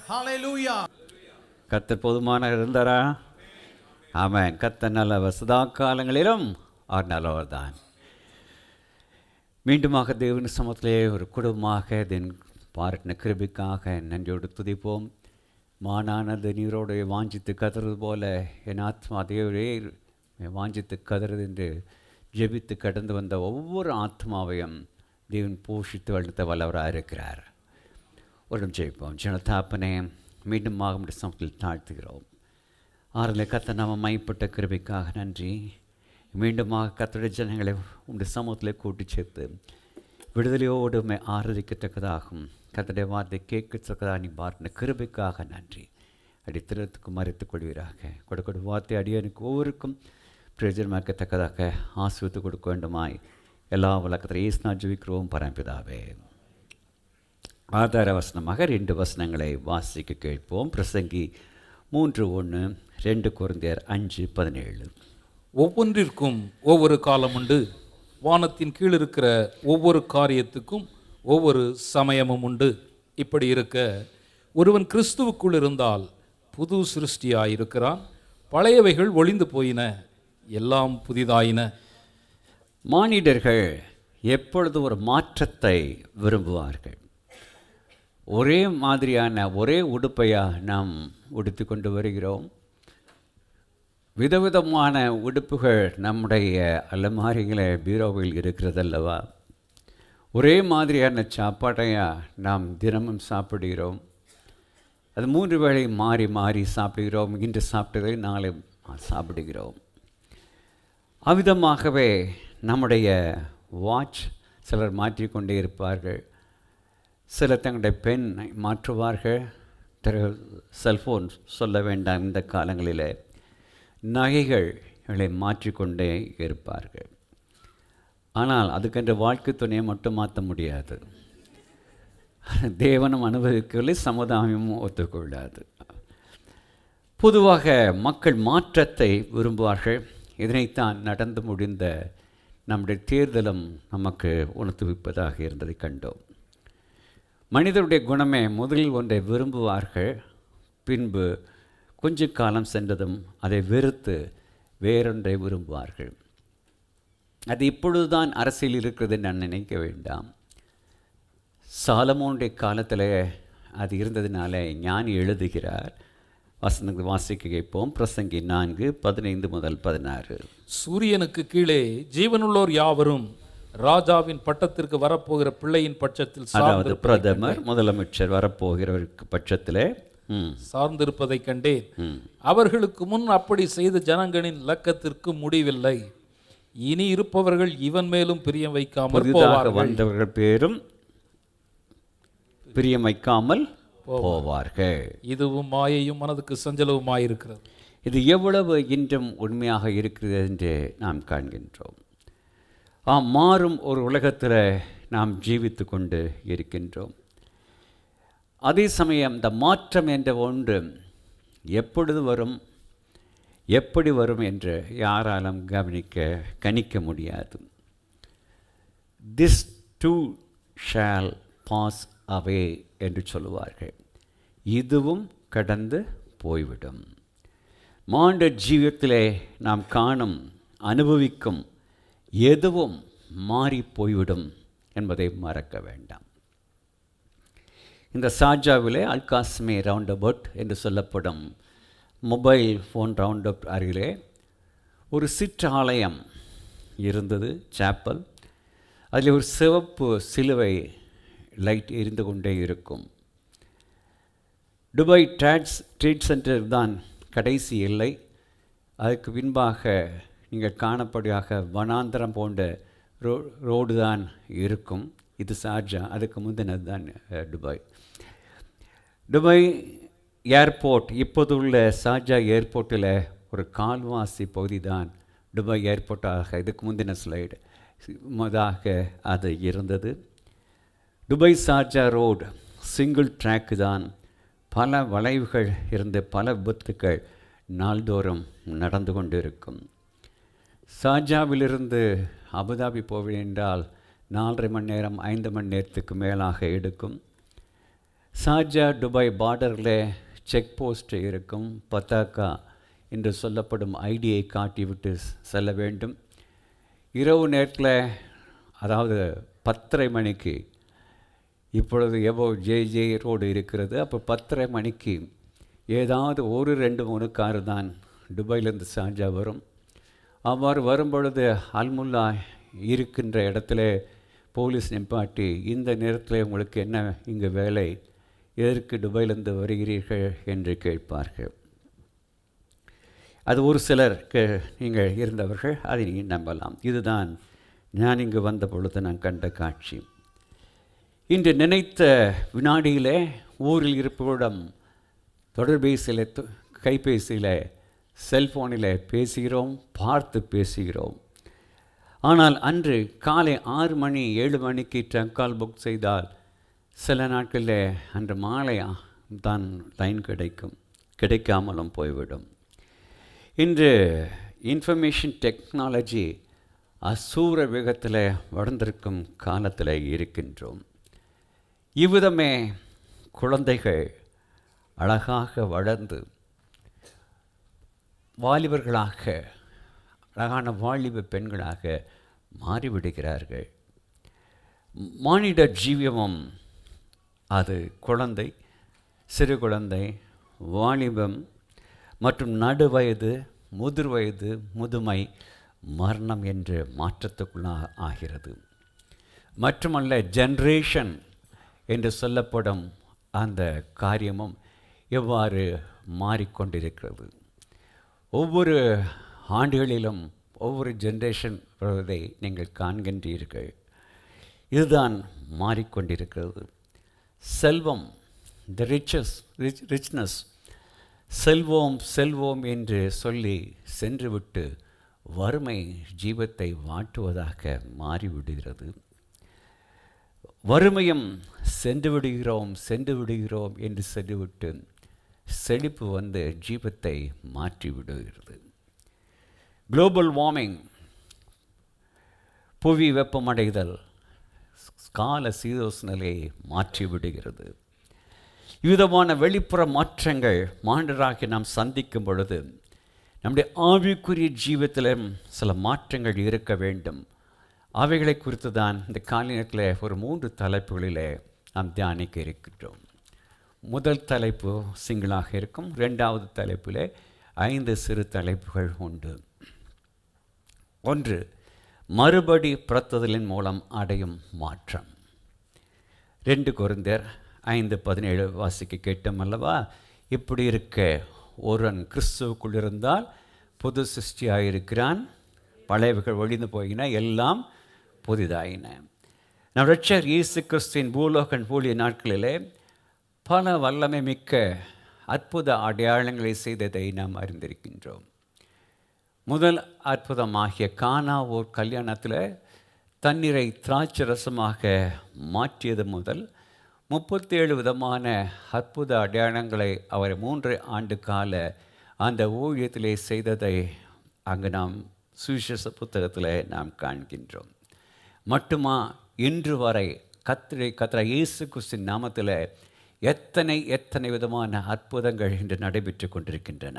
ஹல்லேலூயா. கர்த்தர் போதுமான இருந்தாரா? ஆமென். கர்த்தர் நல்லவர், சதா காலங்களிலும் அவர் நல்லவர் தான். மீண்டுமாக தேவன் சமத்திலே ஒரு குடும்பமாக தென் பாராட்டின கிருபைக்காக நன்றியோடு துதிப்போம். மானானது நீரோடு வாஞ்சித்து கதறது போல என் ஆத்மா தேவரே வாஞ்சித்து கதறது என்று ஜெபித்து கடந்து வந்த ஒவ்வொரு ஆத்மாவையும் தேவன் போஷித்து வளர்த்த வல்லவராக இருக்கிறார். ஒரு ஜெயிப்போம். ஜனதாப்பனே மீண்டும் ஆக சமத்தில் தாழ்த்துகிறோம். ஆறுதலை கத்த நாம மைப்பட்ட கிருபைக்காக நன்றி. மீண்டுமாக கத்தோடைய ஜனங்களை உடைய சமூகத்தில் கூட்டி சேர்த்து விடுதலையோடு ஆராதிக்கத்தக்கதாகும் கத்தோடைய வார்த்தை கேட்கத்தக்கதாக நீ பார்த்த கிருபைக்காக நன்றி. அடித்திரத்துக்கு மறைத்துக் கொள்வீராக. கொடுக்க வார்த்தை அடியனுக்கு ஒவ்வொருக்கும் பிரயோஜனமாக்கத்தக்கதாக ஆசிர்வத்து கொடுக்க வேண்டுமாய் எல்லா வழக்கத்தில் ஈஸ்னா ஜெபிக்கிறோம் பரம்பிதாவே. ஆதார வசனமாக 2 வசனங்களை வாசிக்க கேட்போம். பிரசங்கி 3:1, 2 கொரிந்தியர் 5:17. ஒவ்வொன்றிற்கும் ஒவ்வொரு காலம் உண்டு, வானத்தின் கீழ் இருக்கிற ஒவ்வொரு காரியத்துக்கும் ஒவ்வொரு சமயமும் உண்டு. இப்படி இருக்க ஒருவன் கிறிஸ்துவுக்குள் இருந்தால் புது சிருஷ்டியாயிருக்கிறான், பழையவைகள் ஒளிந்து போயின, எல்லாம் புதிதாயின. மானிடர்கள் எப்பொழுது ஒரு மாற்றத்தை விரும்புவார்கள். ஒரே மாதிரியான ஒரே உடுப்பையாக நாம் உடுத்தி கொண்டு வருகிறோம். விதவிதமான உடுப்புகள் நம்முடைய அலமாரிகளை பீரோவில் இருக்கிறதல்லவா. ஒரே மாதிரியான சாப்பாட்டையாக நாம் தினமும் சாப்பிடுகிறோம். அது 3 வேளை மாறி மாறி சாப்பிடுகிறோம். இன்று சாப்பிட்டதை நாளை சாப்பிடுகிறோம். அவ்விதமாகவே நம்முடைய வாட்ச் சிலர் மாற்றிக்கொண்டே இருப்பார்கள். சிலர் தங்களுடைய பெண்ணை மாற்றுவார்கள். செல்ஃபோன் சொல்ல வேண்டாம். இந்த காலங்களில் நகைகளை மாற்றிக்கொண்டே இருப்பார்கள். ஆனால் அதுக்கென்ற வாழ்க்கை துணையை மட்டும் மாற்ற முடியாது. தேவனும் அனுபவிக்கவில்லை, சமுதாயமும் ஒத்துக்கொள்ளாது. பொதுவாக மக்கள் மாற்றத்தை விரும்புவார்கள். இதனைத்தான் நடந்து முடிந்த நம்முடைய தேர்தலும் நமக்கு உணர்த்துவிப்பதாக இருந்ததை கண்டோம். மனிதருடைய குணமே முதலில் ஒன்றை விரும்புவார்கள், பின்பு கொஞ்ச காலம் சென்றதும் அதை வெறுத்து வேறொன்றை விரும்புவார்கள். அது இப்பொழுதுதான் அரசியல் இருக்கிறது நான் நினைக்க வேண்டாம். சாலமோனுடைய காலத்தில் அது இருந்ததினால ஞானி எழுதுகிறார். வசனங்கள் வாசிக்க கேட்போம். பிரசங்கி 4:15-16. சூரியனுக்கு கீழே ஜீவனுள்ளோர் யாவரும் ராஜாவின் பட்டத்திற்கு வரப்போகிற பிள்ளையின் பட்சத்தில், அதாவது பிரதமர் முதலமைச்சர் வரப்போகிற பட்சத்தில் சார்ந்திருப்பதை கண்டேன். அவர்களுக்கு முன் அப்படி செய்த ஜனங்களின் இலக்கத்திற்கு முடிவில்லை. இனி இருப்பவர்கள் இவன் மேலும் பிரியம் வைக்காமல் வந்தவர்கள் பேரும் பிரியம் வைக்காமல் போவார்கள். இதுவும் மாயையும் மனதுக்கு சஞ்சலவுமாயிருக்கிறது. இது எவ்வளவு இன்றும் உண்மையாக இருக்கிறது என்று நாம் காண்கின்றோம். மாறும் ஒரு உலகத்தில் நாம் ஜீவித்து கொண்டு இருக்கின்றோம். அதே சமயம் இந்த மாற்றம் என்ற ஒன்று எப்பொழுது வரும், எப்படி வரும் என்று யாராலும் கணிக்க முடியாது. This too shall pass away என்று சொல்லுவார்கள். இதுவும் கடந்து போய்விடும். மாண்ட ஜீவியத்திலே நாம் காணும் அனுபவிக்கும் எதுவும் மாறி போய்விடும் என்பதை மறக்க வேண்டாம். இந்த சாஜாவிலே அல்காஸ்மே ரவுண்ட் அபவுட் என்று சொல்லப்படும் மொபைல் ஃபோன் ரவுண்ட் அப் அருகிலே ஒரு சிற்றாலயம் இருந்தது, சாப்பல். அதில் ஒரு சிவப்பு சிலுவை லைட் எரிந்து கொண்டே இருக்கும். துபாய் ட்ரேட் சென்டர் தான் கடைசி எல்லை. அதுக்கு பின்பாக நீங்கள் காணப்படியாக வனாந்தரம் போன்ற ரோடு தான் இருக்கும். இது சார்ஜா, அதுக்கு முந்தினது தான் துபாய். துபாய் ஏர்போர்ட், இப்போது உள்ள சார்ஜா ஏர்போர்ட்டில் ஒரு கால்வாசி பகுதி தான் துபாய் ஏர்போர்ட்டாக இதுக்கு முந்தின ஸ்லைடு முதலாக அது இருந்தது. துபாய் சார்ஜா ரோடு சிங்கிள் ட்ராக்கு தான். பல வளைவுகள் இருந்து பல விபத்துக்கள் நாள்தோறும் நடந்து கொண்டு இருக்கும். சார்ஜாவிலிருந்து அபுதாபி போவேன் என்றால் 4.5 மணி நேரம் 5 மணி நேரத்துக்கு மேலாக எடுக்கும். சார்ஜா துபாய் பார்டரில் செக் போஸ்ட் இருக்கும். பத்தாக்கா என்று சொல்லப்படும் ஐடியை காட்டிவிட்டு செல்ல வேண்டும். இரவு நேரத்தில், அதாவது 10:30 மணிக்கு இப்பொழுது எபோ ஜே ரோடு இருக்கிறது. அப்போ 10:30 மணிக்கு ஏதாவது 1-2-3 காரு தான் துபாயிலேருந்து ஷார்ஜா வரும். அவ்வாறு வரும்பொழுது அல்முல்லா இருக்கின்ற இடத்துல போலீஸ் நிப்பாட்டி, இந்த நேரத்தில் உங்களுக்கு என்ன இங்கே வேலை, எதற்கு துபாயிலேருந்து வருகிறீர்கள் என்று கேட்பார்கள். அது ஒரு சிலருக்கு நீங்கள் இருந்தவர்கள் அதை நீங்கள் நம்பலாம். இதுதான் நான் இங்கு வந்த பொழுது நான் கண்ட காட்சி. இன்று நினைத்த வினாடியிலே ஊரில் இருப்பவரிடம் தொடர்பேசியில், கைபேசியில், செல்ஃபோனில் பேசுகிறோம், பார்த்து பேசுகிறோம். ஆனால் அன்று காலை 6 மணி 7 மணிக்கு ட்ரங்க் கால் புக் செய்தால் சில நாட்களில் அன்று மாலை தான் லைன் கிடைக்காமலும் போய்விடும். இன்று இன்ஃபர்மேஷன் டெக்னாலஜி அசூர வேகத்தில் வளர்ந்திருக்கும் காலத்தில் இருக்கின்றோம். இவ்விதமே குழந்தைகள் அழகாக வளர்ந்து வாலிபர்களாக, அழகான வாலிப பெண்களாக மாறிவிடுகிறார்கள். மானிட ஜீவியமும் அது குழந்தை, சிறு குழந்தை, வாலிபம் மற்றும் நடுவயது, முதிர் வயது, முதுமை, மரணம் என்று மாற்றத்துக்குள்ளாக ஆகிறது. மட்டுமல்ல, ஜென்ரேஷன் என்று சொல்லப்படும் அந்த காரியமும் எவ்வாறு மாறிக்கொண்டிருக்கிறது. ஒவ்வொரு ஆண்டுகளிலும் ஒவ்வொரு ஜென்ரேஷன் வருவதை நீங்கள் காண்கின்றீர்கள். இதுதான் மாறிக்கொண்டிருக்கிறது. செல்வம், த ரிச்னஸ், செல்வோம் என்று சொல்லி சென்றுவிட்டு வறுமை ஜீவத்தை வாட்டுவதாக மாறிவிடுகிறது. வறுமையும் சென்று விடுகிறோம் என்று சொல்லிவிட்டு செழிப்பு வந்து ஜீவத்தை மாற்றி விடுகிறது. குளோபல் வார்மிங், புவி வெப்பமடைதல், கால சீதோஷ்ணலை மாற்றி விடுகிறது. விதமான வெளிப்புற மாற்றங்கள் மாண்டராகி நாம் சந்திக்கும் பொழுது நம்முடைய ஆவிக்குரிய ஜீவத்தில் சில மாற்றங்கள் இருக்க வேண்டும். அவைகளை குறித்து தான் இந்த காலையில் ஒரு 3 தலைப்புகளில் நாம் தியானிக்க இருக்கின்றோம். முதல் தலைப்பு சிங்கிளாக இருக்கும். 2வது தலைப்பில் 5 சிறு தலைப்புகள் உண்டு. 1, மறுபடி பிறத்தலின் மூலம் அடையும் மாற்றம். 2 கொரிந்தியர் 5:17 வாசிக்க கேட்டோம் அல்லவா? இப்படி இருக்க ஒருவன் கிறிஸ்துவுக்குள் இருந்தால் புது சிருஷ்டியாயிருக்கிறான், பழையவைகள் ஒழிந்து போயின, எல்லாம் புதிதாயின. நம் இரட்சகர் இயேசு கிறிஸ்துவின் பூலோக ஊழிய நாட்களிலே பல வல்லமை மிக்க அற்புத அடையாளங்களை செய்ததை நாம் அறிந்திருக்கின்றோம். முதல் அற்புதமாகிய கானா ஓர் கல்யாணத்தில் தண்ணீரை திராட்சை ரசமாக மாற்றியது முதல் 37 விதமான அற்புத அடையாளங்களை அவர் 3 ஆண்டு கால அந்த ஊழியத்திலே செய்ததை அங்கு நாம் சுவிசேஷ புத்தகத்தில் நாம் காண்கின்றோம். மட்டுமா, இன்று வரை கர்த்தர் இயேசு கிறிஸ்துவின் நாமத்தில் எத்தனை விதமான அற்புதங்கள் இன்று நடைபெற்று கொண்டிருக்கின்றன.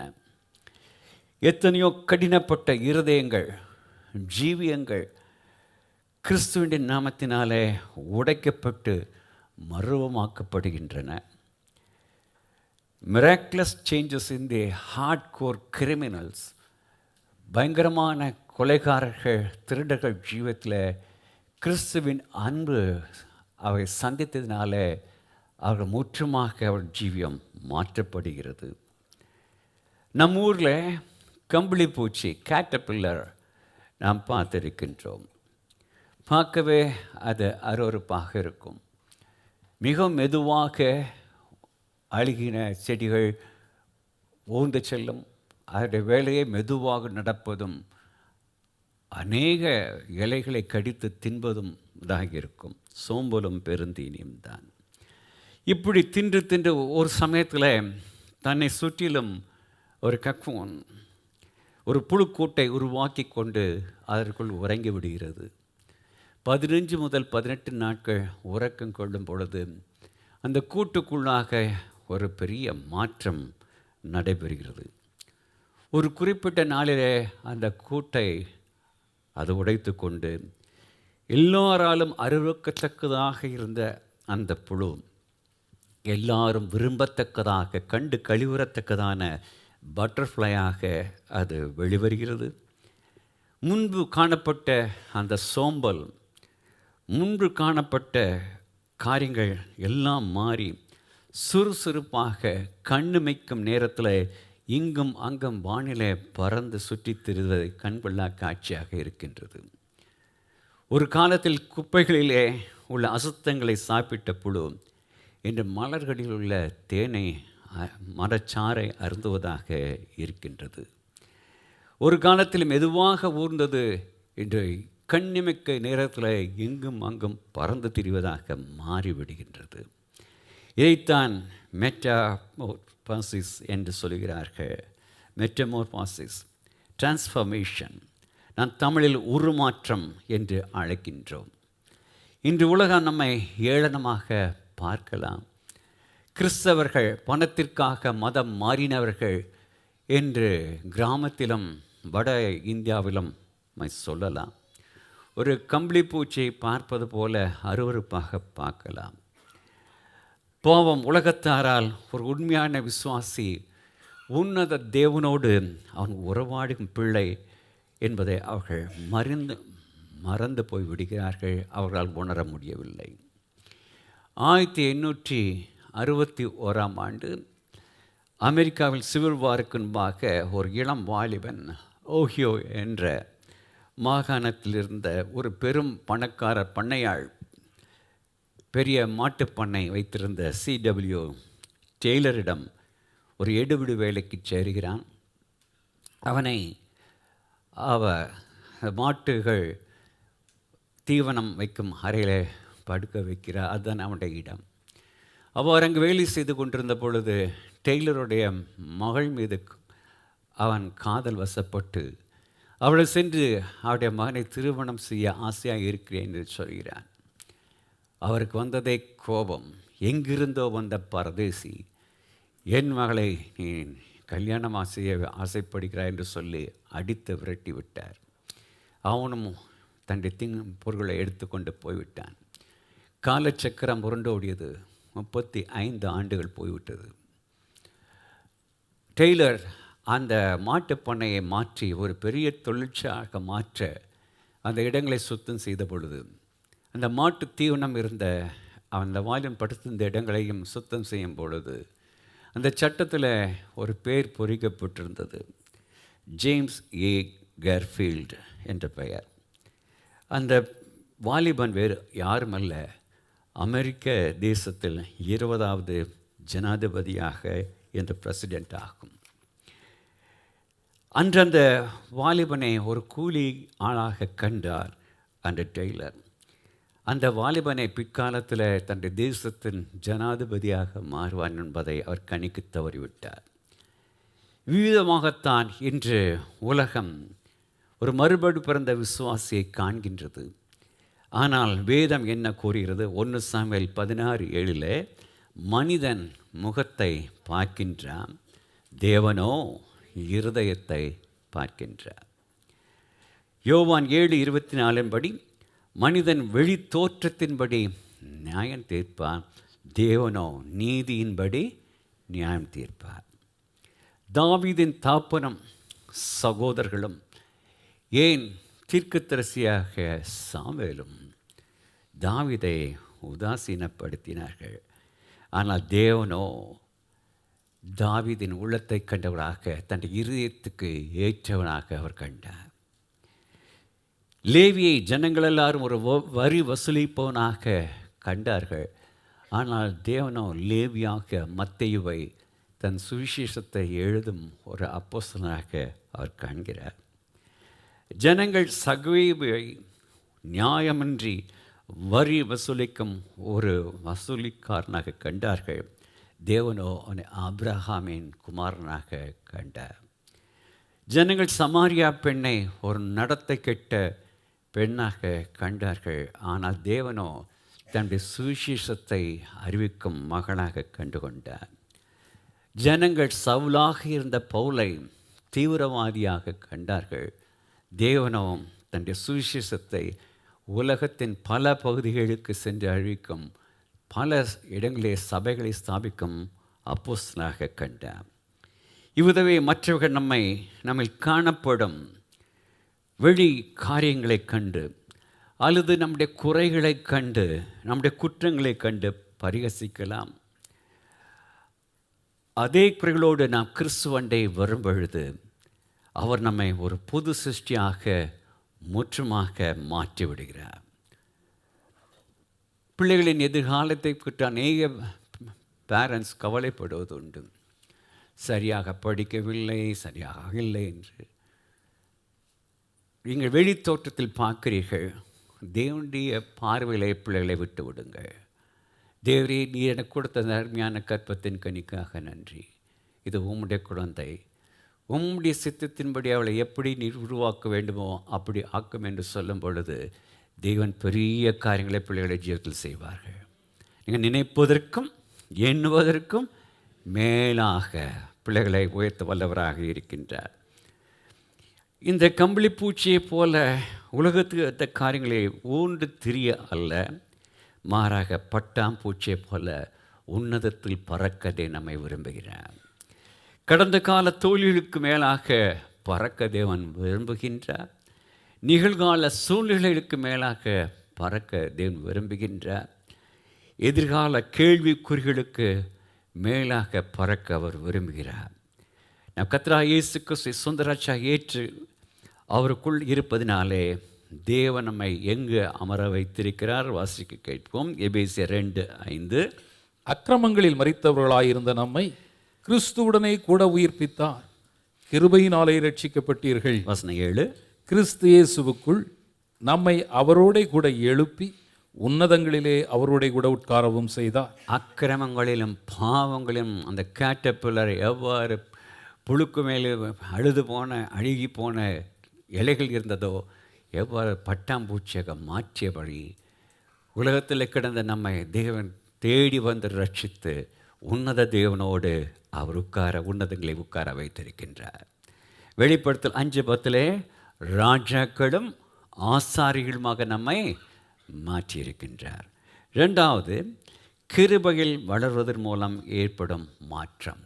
எத்தனையோ கடினப்பட்ட இருதயங்கள், ஜீவியங்கள் கிறிஸ்துவின் நாமத்தினாலே உடைக்கப்பட்டு மறுவமாக்கப்படுகின்றன. Miraculous changes in the hardcore criminals, பயங்கரமான கொலைகாரர்கள், திருடர்கள் ஜீவத்தில் கிறிஸ்துவின் அன்பு அவை சந்தித்ததினால அவர்கள் முற்றுமாக அவர் ஜீவியம் மாற்றப்படுகிறது. நம்ம ஊரில் கம்பளி பூச்சி, கேட்டர்பில்லர் நாம் பார்த்திருக்கின்றோம். பார்க்கவே அது அருவருப்பாக இருக்கும். மிக மெதுவாக அழுகின செடிகள் ஊர்ந்து செல்லும். அதனுடைய வேலையை மெதுவாக நடப்பதும் அநேக இலைகளை கடித்து தின்பதும் இதாக இருக்கும். சோம்பலும் பெருந்தீனியும் தான். இப்படி தின்று ஒரு சமயத்தில் தன்னை சுற்றிலும் ஒரு கக்கூன், ஒரு புழுக்கூட்டை உருவாக்கி கொண்டு அதற்குள் உறங்கி விடுகிறது. 15 முதல் 18 நாட்கள் உறக்கம் கொள்ளும் பொழுது அந்த கூட்டுக்குள்ளாக ஒரு பெரிய மாற்றம் நடைபெறுகிறது. ஒரு குறிப்பிட்ட நாளிலே அந்த கூட்டை அது உடைத்து கொண்டு எல்லோராலும் அருவருக்கத்தக்கதாக இருந்த அந்த புழு எல்லாரும் விரும்பத்தக்கதாக கண்டு கழிவுறத்தக்கதான பட்டர்ஃப்ளையாக அது வெளிவருகிறது. முன்பு காணப்பட்ட அந்த சோம்பல், முன்பு காணப்பட்ட காரியங்கள் எல்லாம் மாறி சுறுசுறுப்பாக கண்ணுமைக்கும் நேரத்தில் இங்கும் அங்கும் வானிலை பறந்து சுற்றித் திரிவதை கண்கொள்ளா காட்சியாக இருக்கின்றது. ஒரு காலத்தில் குப்பைகளிலே உள்ள அசுத்தங்களை சாப்பிட்ட புழு இன்று மலர்களில் உள்ள தேனை மரச்சாறை அருந்துவதாக இருக்கின்றது. ஒரு காலத்தில் மெதுவாக ஊர்ந்தது இன்று கண்ணிமைக்க நேரத்தில் எங்கும் அங்கும் பறந்து திரிவதாக மாறிவிடுகின்றது. இதைத்தான் மெட்டாமோர்பாசிஸ் என்று சொல்கிறார்கள். மெட்டமோர்பாசிஸ், டிரான்ஸ்ஃபர்மேஷன், நான் தமிழில் உருமாற்றம் என்று அழைக்கின்றோம். இன்று உலகம் நம்மை ஏளனமாக பார்க்கலாம். கிறிஸ்தவர்கள் பணத்திற்காக மதம் மாறினவர்கள் என்று கிராமத்திலும் வட இந்தியாவிலும் சொல்லலாம். ஒரு கம்பளி பூச்சியை பார்ப்பது போல அருவருப்பாக பார்க்கலாம். பாவம் உலகத்தாரால் ஒரு உண்மையான விசுவாசி உன்னத தேவனோடு அவன் உறவாடும் பிள்ளை என்பதை அவர்கள் மறந்து போய் விடுகிறார்கள். அவர்களால் உணர முடியவில்லை. 1861 அமெரிக்காவில் சிவில் வாருக்கு முன்பாக ஒரு இளம் வாலிபன் ஓஹியோ என்ற மாகாணத்தில் இருந்த ஒரு பெரும் பணக்கார பண்ணையாள் பெரிய மாட்டுப்பண்ணை வைத்திருந்த C.W. டெய்லரிடம் ஒரு எடுபிடு வேலைக்கு சேருகிறான். அவனை மாட்டுகள் தீவனம் வைக்கும் அறையில் படுக்க வைக்கிறார். அதுதான் அவனுடைய இடம். அவர் அங்கு வேலை செய்து கொண்டிருந்த பொழுது டெய்லருடைய மகள் மீது அவன் காதல் வசப்பட்டு அவளை சென்று அவருடைய மகனை திருமணம் செய்ய ஆசையாக இருக்கிறேன் என்று சொல்கிறான். அவருக்கு வந்ததே கோபம். எங்கிருந்தோ வந்த பரதேசி என் மகளை நீ கல்யாணம் செய்ய ஆசைப்படுகிறாய் என்று சொல்லி அடித்து விரட்டி விட்டார். அவனும் தன்னுடைய பொருட்களை எடுத்துக்கொண்டு போய்விட்டான். காலச்சக்கரம் உருண்டோடியது. 35 ஆண்டுகள் போய்விட்டது. டெய்லர் அந்த மாட்டுப்பண்ணையை மாற்றி ஒரு பெரிய தொழிற்சாலையாக மாற்ற அந்த இடங்களை சுத்தம் செய்த பொழுது அந்த மாட்டு தீவனம் இருந்த அந்த வாலிபன் படுத்திருந்த இடங்களையும் சுத்தம் செய்யும் பொழுது அந்த சட்டத்தில் ஒரு பேர் பொறிக்கப்பட்டிருந்தது. ஜேம்ஸ் ஏ கர்ஃபீல்டு என்ற பெயர். அந்த வாலிபன் வேறு யாருமல்ல, அமெரிக்க தேசத்தில் 20வது ஜனாதிபதியாக என்ற பிரசிடெண்ட் ஆகும். அன்று அந்த வாலிபனை ஒரு கூலி ஆளாக கண்டார் அந்த டெய்லர். அந்த வாலிபனை பிற்காலத்தில் தன்னுடைய தேசத்தின் ஜனாதிபதியாக மாறுவான் என்பதை அவர் கணிக்கு தவறிவிட்டார். விவிதமாகத்தான் இன்று உலகம் ஒரு மறுபடி பிறந்த விசுவாசியை காண்கின்றது. ஆனால் வேதம் என்ன கூறுகிறது? 1 சாமுவேல் 16:7 மனிதன் முகத்தை பார்க்கின்றான், தேவனோ இருதயத்தை பார்க்கின்றார். யோவான் 7:24 மனிதன் வெளி தோற்றத்தின்படி நியாயம் தீர்ப்பான், தேவனோ நீதியின்படி நியாயம் தீர்ப்பார். தாவீதின் தாப்பனும் சகோதரர்களும் ஏன் தீர்க்கதரிசியாக சாமுவேலும் தாவீதை உதாசீனப்படுத்தினார்கள். ஆனால் தேவனோ தாவீதின் உள்ளத்தை கண்டவராக, தன் இருதயத்துக்கு ஏற்றவனாக அவர் கண்டார். லேவியை ஜனங்கள் எல்லாரும் ஒரு வரி வசூலிப்பவனாக கண்டார்கள். ஆனால் தேவனோ லேவியாக மத்தேயுவை தன் சுவிசேஷத்தை எழுதும் ஒரு அப்போஸ்தலனாக அவர் காண்கிறார். ஜனங்கள் சகவேவை நியாயமின்றி வரி வசூலிக்கும் ஒரு வசூலிக்காரனாக கண்டார்கள். தேவனோ அவனை ஆபிரகாமின் குமாரனாக கண்டார். ஜனங்கள் சமாரியா பெண்ணை ஒரு நடத்தை கெட்ட பெண்ணாக கண்டார்கள். ஆனால் தேவனோ தன்னுடைய சுவிசேஷத்தை அறிவிக்கும் மகனாக கண்டுகொண்டார். ஜனங்கள் சவுலாக இருந்த பவுலை தீவிரவாதியாக கண்டார்கள். தேவனோ தன்னுடைய சுவிசேஷத்தை உலகத்தின் பல பகுதிகளுக்கு சென்று அறிவிக்கும் பல இடங்களிலே சபைகளை ஸ்தாபிக்கும் அப்போஸ்தலனாக கண்டார். இவ்விதவே மற்றவர்கள் நம்மில் காணப்படும் வெளி காரியங்களை கண்டு அல்லது நம்முடைய குறைகளை கண்டு நம்முடைய குற்றங்களை கண்டு பரிகசிக்கலாம். அதே குறைகளோடு நாம் கிறிஸ்துவண்டை வரும் பொழுது அவர் நம்மை ஒரு புது சிருஷ்டியாக முற்றுமாக மாற்றி விடுகிறார். பிள்ளைகளின் எதிர்காலத்தை குறித்து அநேக பேரண்ட்ஸ் கவலைப்படுவது உண்டு. சரியாக படிக்கவில்லை, சரியாக இல்லை என்று நீங்கள் வெளி தோற்றத்தில் பார்க்கிறீர்கள். தேவனுடைய பார்வையிலே பிள்ளைகளை விட்டு விடுங்கள். தேவரே, நீ எனக்கு கொடுத்த அருமையான கற்பத்தின் கனிக்காக நன்றி. இது உம்முடைய குழந்தை, உம்முடைய சித்தத்தின்படி அவளை எப்படி நீ உருவாக்க வேண்டுமோ அப்படி ஆக்கும் என்று சொல்லும் பொழுது தேவன் பெரிய காரியங்களை பிள்ளைகளை ஜீவிதத்தில் செய்வார்கள். நீங்கள் நினைப்பதற்கும் எண்ணுவதற்கும் மேலாக பிள்ளைகளை உயர்த்த வல்லவராக இருக்கின்றார். இந்த கம்பளி பூச்சியைப் போல உலகத்துக்கு ஏற்ற காரியங்களை ஊன்று திரிய அல்ல, மாறாக பட்டாம்பூச்சியைப் போல உன்னதத்தில் பறக்கதை நம்மை விரும்புகிறார். கடந்த கால தோல்விகளுக்கு மேலாக பறக்க தேவன் விரும்புகின்றார். நிகழ்கால சூழ்நிலைகளுக்கு மேலாக பறக்க தேவன் விரும்புகின்றார். எதிர்கால கேள்விக்குறிகளுக்கு மேலாக பறக்க அவர் விரும்புகிறார். நம் கர்த்தராகிய இயேசு கிறிஸ்துவை சொந்த ரட்சகராக ஏற்று அவருக்குள் இருப்பதினாலே தேவன் நம்மை எங்கு அமர வைத்திருக்கிறார்? வாசிக்க கேட்போம். எபேசியர் 2:5. அக்கிரமங்களில் மரித்தவர்களாயிருந்த நம்மை கிறிஸ்துவுடனே கூட உயிர்ப்பித்தார், கிருபையினாலே ரட்சிக்கப்பட்டீர்கள். வசனம் 7. கிறிஸ்து இயேசுவுக்குள் நம்மை அவரோடே கூட எழுப்பி உன்னதங்களிலே அவரோடே கூட உட்காரவும் செய்தார். அக்கிரமங்களிலும் பாவங்களிலும் அந்த கேட்டபில்லர் எவ்வாறு புழுக்கு மேலே அழுது போன அழுகி போன இலைகள் இருந்ததோ, எவ்வாறு பட்டாம்பூச்சியாக மாற்றியபடி உலகத்தில் கிடந்த நம்மை தேவன் தேடி வந்து ரட்சித்து உன்னத தேவனோடு அவர் உன்னதங்களை உட்கார வைத்திருக்கின்றார். வெளிப்படுத்தல் 5:10 ராஜாக்களும் ஆசாரிகளுமாக நம்மை மாற்றியிருக்கின்றார். 2வது, கிருபையில் வளர்வதன் மூலம் ஏற்படும் மாற்றம்.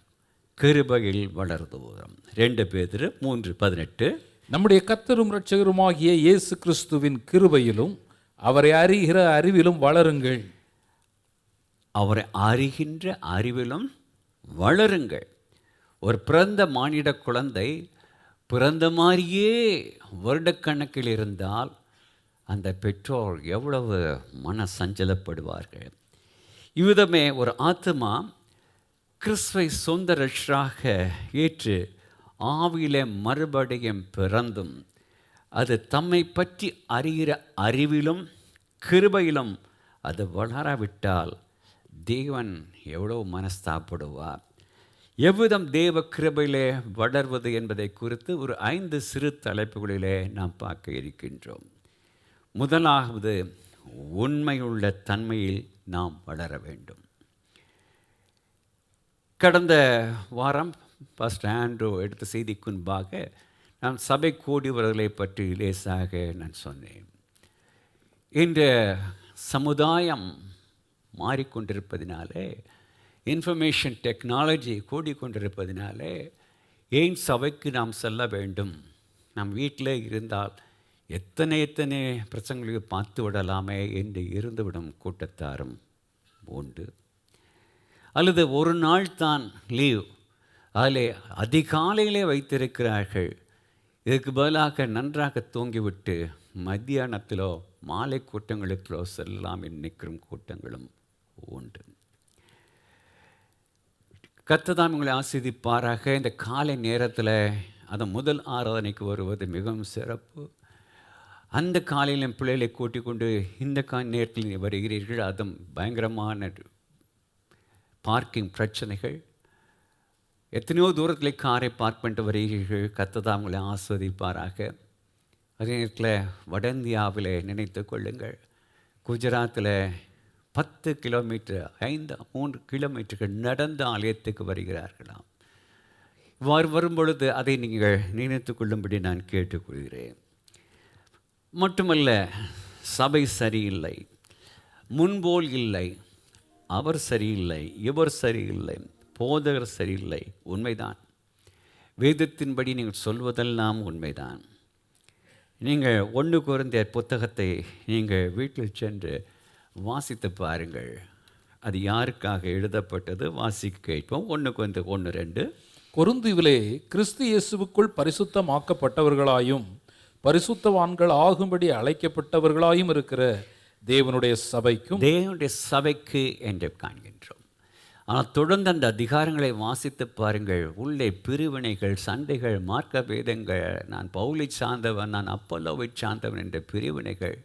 கிருபையில் வளர்வதும் 2 பேதுரு 3:18. நம்முடைய கர்த்தரும் இரட்சகருமாகிய இயேசு கிறிஸ்துவின் கிருபையிலும் அவரை அறிகிற அறிவிலும் வளருங்கள். அவரை அறிகின்ற அறிவிலும் வளருங்கள். ஒரு பிறந்த மானிட குழந்தை பிறந்த மாதிரியே வருடக்கணக்கில் இருந்தால் அந்த பெற்றோர் எவ்வளவு மன சஞ்சலப்படுவார்கள். இவ்விதமே ஒரு ஆத்மா கிறிஸ்துவை சொந்த ரட்சகராக ஏற்று ஆவியிலே மறுபடியும் பிறந்தும் அது தம்மை பற்றி அறிகிற அறிவிலும் கிருபையிலும் அது வளராவிட்டால் தேவன் எவ்வளோ மனஸ்தாப்படுவார். எவ்விதம் தேவ கிருபையிலே வளர்வது என்பதை குறித்து ஒரு 5 சிறு தலைப்புகளிலே நாம் பார்க்க இருக்கின்றோம். முதலாவது, உண்மையுள்ள தன்மையில் நாம் வளர வேண்டும். கடந்த வாரம் பாஸ்டர் ஆண்ட்ரூ எடுத்த செய்திக்கு முன்பாக நான் சபை கூடியவர்களை பற்றி லேசாக நான் சொன்னேன். இந்த சமுதாயம் மாறிக்கொண்டிருப்பதினாலே, இன்ஃபர்மேஷன் டெக்னாலஜி கூடிக்கொண்டிருப்பதினாலே ஏன் சபைக்கு நாம் செல்ல வேண்டும்? நம் வீட்டில் இருந்தால் எத்தனை பிரச்சனைகளை பார்த்து விடலாமே என்று இருந்துவிடும் கூட்டத்தாரும் உண்டு. அல்லது ஒரு நாள் தான் லீவ், அதிலே அதிகாலையிலே வைத்திருக்கிறார்கள். இதுக்கு பதிலாக நன்றாக தூங்கிவிட்டு மத்தியானத்திலோ மாலை கூட்டங்களுக்கோ செல்லலாம் என்று நிற்கும் கூட்டங்களும் உண்டு. கர்த்தர் உங்களை ஆசீர்வதிப்பாராக. இந்த காலை நேரத்தில் அது முதல் ஆராதனைக்கு வருவது மிகவும் சிறப்பு. அந்த காலையில் பிள்ளைகளை கூட்டிக் கொண்டு இந்த நேரத்தில் வருகிறீர்கள். அதுவும் பயங்கரமான பார்க்கிங் பிரச்சனைகள். எத்தனையோ தூரத்தில் காரை பார்க் பண்ணிட்டு வருகிறீர்கள். கர்த்தர் உங்களை ஆஸ்வதிப்பாராக. அதே நேரத்தில் வட இந்தியாவில் நினைத்து கொள்ளுங்கள், குஜராத்தில் 10 கிலோமீட்டர் 3 கிலோமீட்டர்கள் நடந்த ஆலயத்துக்கு வருகிறார்களாம். இவ்வாறு வரும்பொழுது அதை நீங்கள் நினைத்து கொள்ளும்படி நான் கேட்டுக்கொள்கிறேன். மட்டுமல்ல, சபை சரியில்லை, முன்போல் இல்லை. அவர் சரியில்லை, இவர் சரியில்லை, போதகர் சரியில்லை. உண்மைதான். வேதத்தின்படி நீங்கள் சொல்வதெல்லாம் உண்மைதான். நீங்கள் 1 கொரிந்தியர் புத்தகத்தை நீங்கள் வீட்டில் சென்று வாசித்து பாருங்கள். அது யாருக்காக எழுதப்பட்டது? வாசிக்க கேட்போம். 1 கொரிந்தியர் 1:2. கொரிந்துவிலே கிறிஸ்து இயேசுவுக்குள் பரிசுத்தமாக்கப்பட்டவர்களாயும் பரிசுத்தவான்கள் ஆகும்படி அழைக்கப்பட்டவர்களாயும் இருக்கிற தேவனுடைய சபைக்கு என்று காண்கின்றோம். ஆனால் தொடர்ந்து அந்த அதிகாரங்களை வாசித்து பாருங்கள். உள்ளே பிரிவினைகள், சண்டைகள், மார்க்க பேதங்கள், நான் பவுலை சார்ந்தவன், நான் அப்பல்லோவை சார்ந்தவன் என்ற பிரிவினைகள்,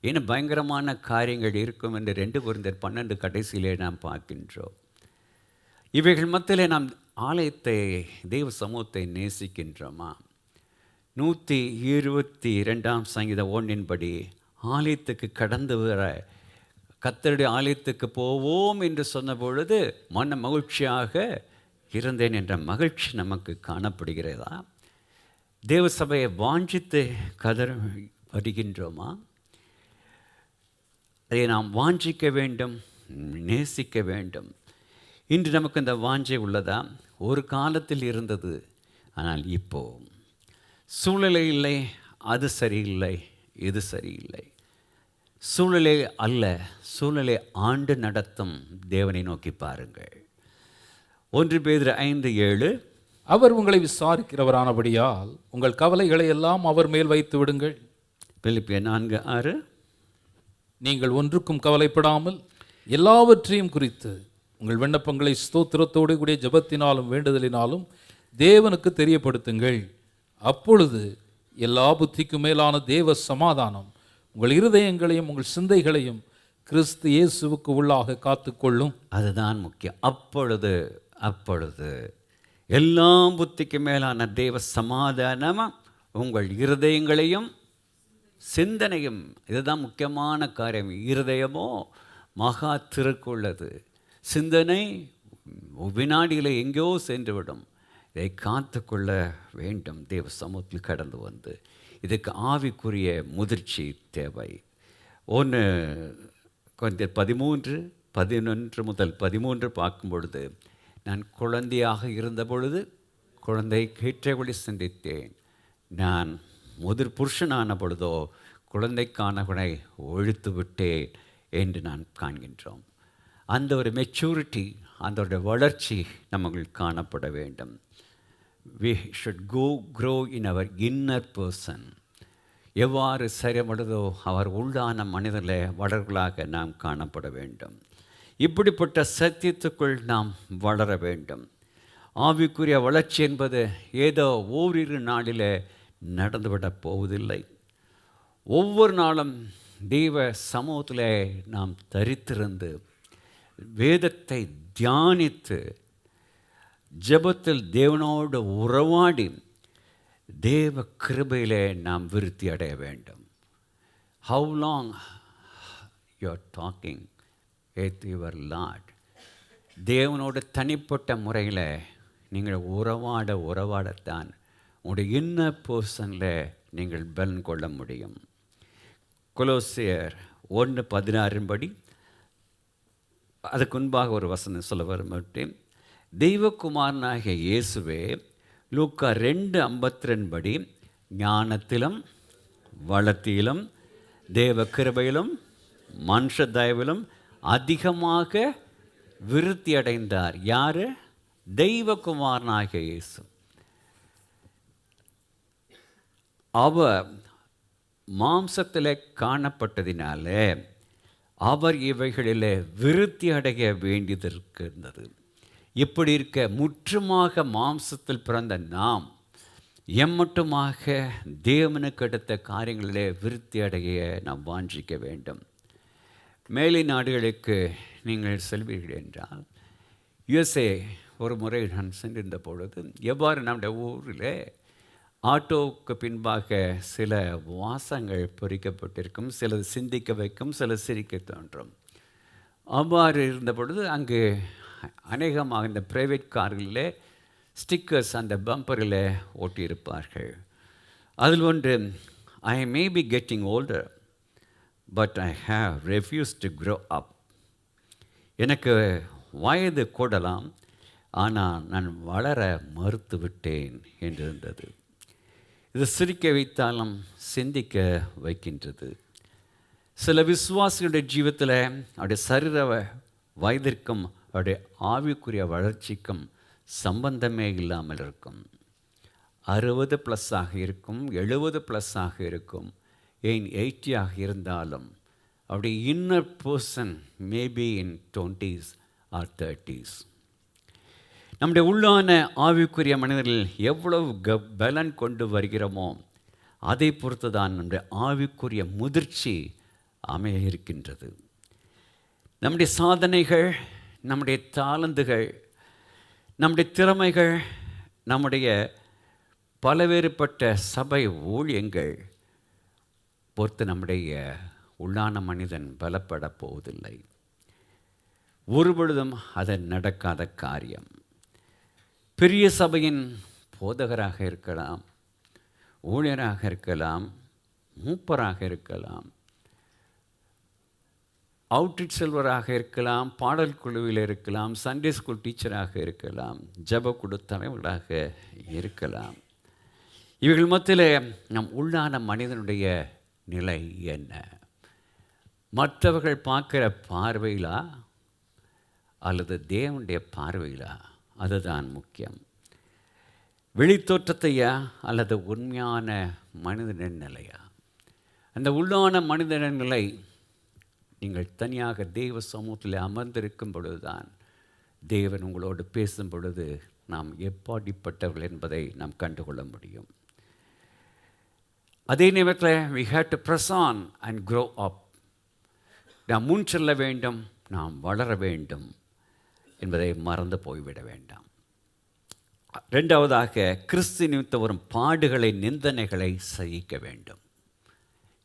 இன்னும் பயங்கரமான காரியங்கள் இருக்கும் என்று 2 கொரிந்தியர் 12 கடைசியிலே நாம் பார்க்கின்றோம். இவைகள் மத்தியிலே நாம் ஆலயத்தை, தெய்வ சமூகத்தை நேசிக்கின்றோமா? 122 சங்கீதம் 1 ஆலயத்துக்கு கடந்து வர, கர்த்தருடைய ஆலயத்துக்கு போவோம் என்று சொன்ன பொழுது மன மகிழ்ச்சியாக இருந்தேன் என்ற மகிழ்ச்சி நமக்கு காணப்படுகிறதா? தேவ சபையை வாஞ்சித்து வருகின்றோமா? அதை நாம் வாஞ்சிக்க வேண்டும், நேசிக்க வேண்டும். இன்று நமக்கு இந்த வாஞ்சை உள்ளதா? ஒரு காலத்தில் இருந்தது, ஆனால் இப்போ சூழ்நிலை இல்லை, அது சரியில்லை, இது சரியில்லை. சூழ்நிலை அல்ல, சூழ்நிலை ஆண்டு நடத்தும் தேவனை நோக்கி பாருங்கள். 1 பேதுரு 5:7. அவர் உங்களை விசாரிக்கிறவரானபடியால் உங்கள் கவலைகளை எல்லாம் அவர் மேல் வைத்து விடுங்கள். பிலிப்பியர் 4:6. நீங்கள் ஒன்றுக்கும் கவலைப்படாமல் எல்லாவற்றையும் குறித்து உங்கள் விண்ணப்பங்களை ஸ்தோத்திரத்தோடு கூடிய ஜெபத்தினாலும் வேண்டுதலினாலும் தேவனுக்கு தெரியப்படுத்துங்கள். அப்பொழுது எல்லா புத்திக்கும் மேலான தேவ சமாதானம் உங்கள் இருதயங்களையும் உங்கள் சிந்தைகளையும் கிறிஸ்து இயேசுவுக்கு உள்ளாக காத்துக்கொள்ளும். அதுதான் முக்கியம். அப்பொழுது எல்லா புத்திக்கு மேலான தேவ சமாதானம் உங்கள் இருதயங்களையும் சிந்தனையும். இதுதான் முக்கியமான காரியம். இருதயமோ மகா திருக்குள்ளது, சிந்தனை வினாடியில் எங்கேயோ சென்றுவிடும். இதை காத்து கொள்ள வேண்டும். தேவ சமூகத்தில் கடந்து வந்து இதுக்கு ஆவிக்குரிய முதிர்ச்சி தேவை. 1 கொரிந்தியர் 13:11-13 பார்க்கும் பொழுது, நான் குழந்தையாக இருந்த பொழுது குழந்தைக்கேற்றபடி சிந்தித்தேன், நான் முதிர் புருஷனான பொழுதோ குழந்தைக்கானவனை ஒழித்து விட்டேன் என்று நான் காண்கின்றோம். அந்த ஒரு மெச்சூரிட்டி, அந்த ஒரு வளர்ச்சி நமக்கு காணப்பட வேண்டும். We should grow in our inner person. எவ்வாறு செயல்படுதோ அவர் உள்ளான மனிதர்களே வளர்களாக நாம் காணப்பட வேண்டும். இப்படிப்பட்ட சத்தியத்துக்குள் நாம் வளர வேண்டும். ஆவிக்குரிய வளர்ச்சி என்பது ஏதோ ஓரிரு நாளில் நடந்துவிடப் போவதில்லை. ஒவ்வொரு நாளும் தெய்வ சமூகத்தில் நாம் தரித்திருந்து வேதத்தை தியானித்து ஜெபத்தில் தேவனோடு உறவாடி தேவ கிருபையிலே நாம் விருத்தி அடைய வேண்டும். How long you are talking with your Lord? தேவனோட தனிப்பட்ட முறையில் நீங்கள் உறவாடத்தான் உங்களுடைய இன்னர் பர்சனில் நீங்கள் பலன் கொள்ள முடியும். கொலோசியர் 1:16 அதுக்கு முன்பாக ஒரு வசனம் சொல்ல வரமாட்டேன். தெய்வகுமாரனாகிய இயேசுவே லூக்கா 2:52 ஞானத்திலும் வளத்திலும் தேவ கிருபையிலும் மனுஷ தயவிலும் அதிகமாக விருத்தி அடைந்தார். யார்? தெய்வகுமாரனாகிய இயேசு. அவர் மாம்சத்தில் காணப்பட்டதினாலே அவர் இவைகளில் விருத்தி அடைய வேண்டியதற்கு இருந்தது. இப்படி இருக்க முற்றுமாக மாம்சத்தில் பிறந்த நாம் எம்மட்டுமாக தேவனுக்கு அடுத்த காரியங்களிலே விருத்தி அடைய நாம் வாஞ்சிக்க வேண்டும். மேலை நாடுகளுக்கு நீங்கள் செல்வீர்கள் என்றால், USA ஒரு முறை நான் சென்றிருந்த பொழுது எவ்வாறு நம்முடைய ஊரில் ஆட்டோவுக்கு பின்பாக சில வாசங்கள் பொறிக்கப்பட்டிருக்கும், சிலது சிந்திக்க வைக்கும், சில சிரிக்க தோன்றும். அவ்வாறு இருந்த பொழுது அங்கு அநேகமாக இந்த ப்ரைவேட் கார்களில் ஸ்டிக்கர்ஸ் அந்த பம்பரில் ஓட்டியிருப்பார்கள். அதில் ஒன்று, I may be getting older but I have refuse to grow up. எனக்கு வயது கூடலாம், ஆனால் நான் வளர மறுத்து விட்டேன் என்றிருந்தது. இது சிரிக்க வைத்தாலும் சிந்திக்க வைக்கின்றது. சில விசுவாசிகளுடைய ஜீவத்தில் அவருடைய சரீர வயதிற்கும் அவருடைய ஆவிக்குரிய வளர்ச்சிக்கும் சம்பந்தமே இல்லாமல் இருக்கும். 60+ இருக்கும், 70+ இருக்கும், ஏன் 80 இருந்தாலும் அவருடைய inner person maybe in 20s or 30s. நம்முடைய உள்ளான ஆவிக்குரிய மனிதர்கள் எவ்வளவு பலன் கொண்டு வருகிறோமோ அதை பொறுத்து தான் நம்முடைய ஆவிக்குரிய முதிர்ச்சி அமைய இருக்கின்றது. நம்முடைய சாதனைகள், நம்முடைய தாளந்துகள், நம்முடைய திறமைகள், நம்முடைய பலவேறுபட்ட சபை ஊழியங்கள் பொறுத்து நம்முடைய உள்ளான மனிதன் பலப்பட போவதில்லை. ஒருபொழுதும் அது நடக்காத காரியம். பெரிய சபையின் போதகராக இருக்கலாம், ஊழியராக இருக்கலாம், மூப்பராக இருக்கலாம், அவுட்ரீச் செல்வராக இருக்கலாம், பாடல் குழுவில் இருக்கலாம், சண்டே ஸ்கூல் டீச்சராக இருக்கலாம், ஜப குழு தலைவராக இருக்கலாம். இவர்கள் மத்தியில் நம் உள்ளான மனிதனுடைய நிலை என்ன? மற்றவர்கள் பார்க்குற பார்வையிலா அல்லது தேவனுடைய பார்வையிலா? அதுதான் முக்கியம். வெளித்தோற்றத்தையா அல்லது உண்மையான மனிதனின் நிலையா? அந்த உள்ளான மனிதனின் நிலை நீங்கள் தனியாக தெய்வ சமூகத்தில் அமர்ந்திருக்கும் பொழுதுதான் தேவன் உங்களோடு பேசும் பொழுது நாம் எப்படிப்பட்டவர்கள் என்பதை நாம் கண்டுகொள்ள முடியும். அதே நேரத்தில் we have to press on and grow up. நாம் முன் செல்ல வேண்டும், நாம் வளர வேண்டும் என்பதை மறந்து போய்விட வேண்டாம். இரண்டாவதாக, கிறிஸ்து நிமித்தம் வரும் பாடுகளை, நிந்தனைகளை சகிக்க வேண்டும்.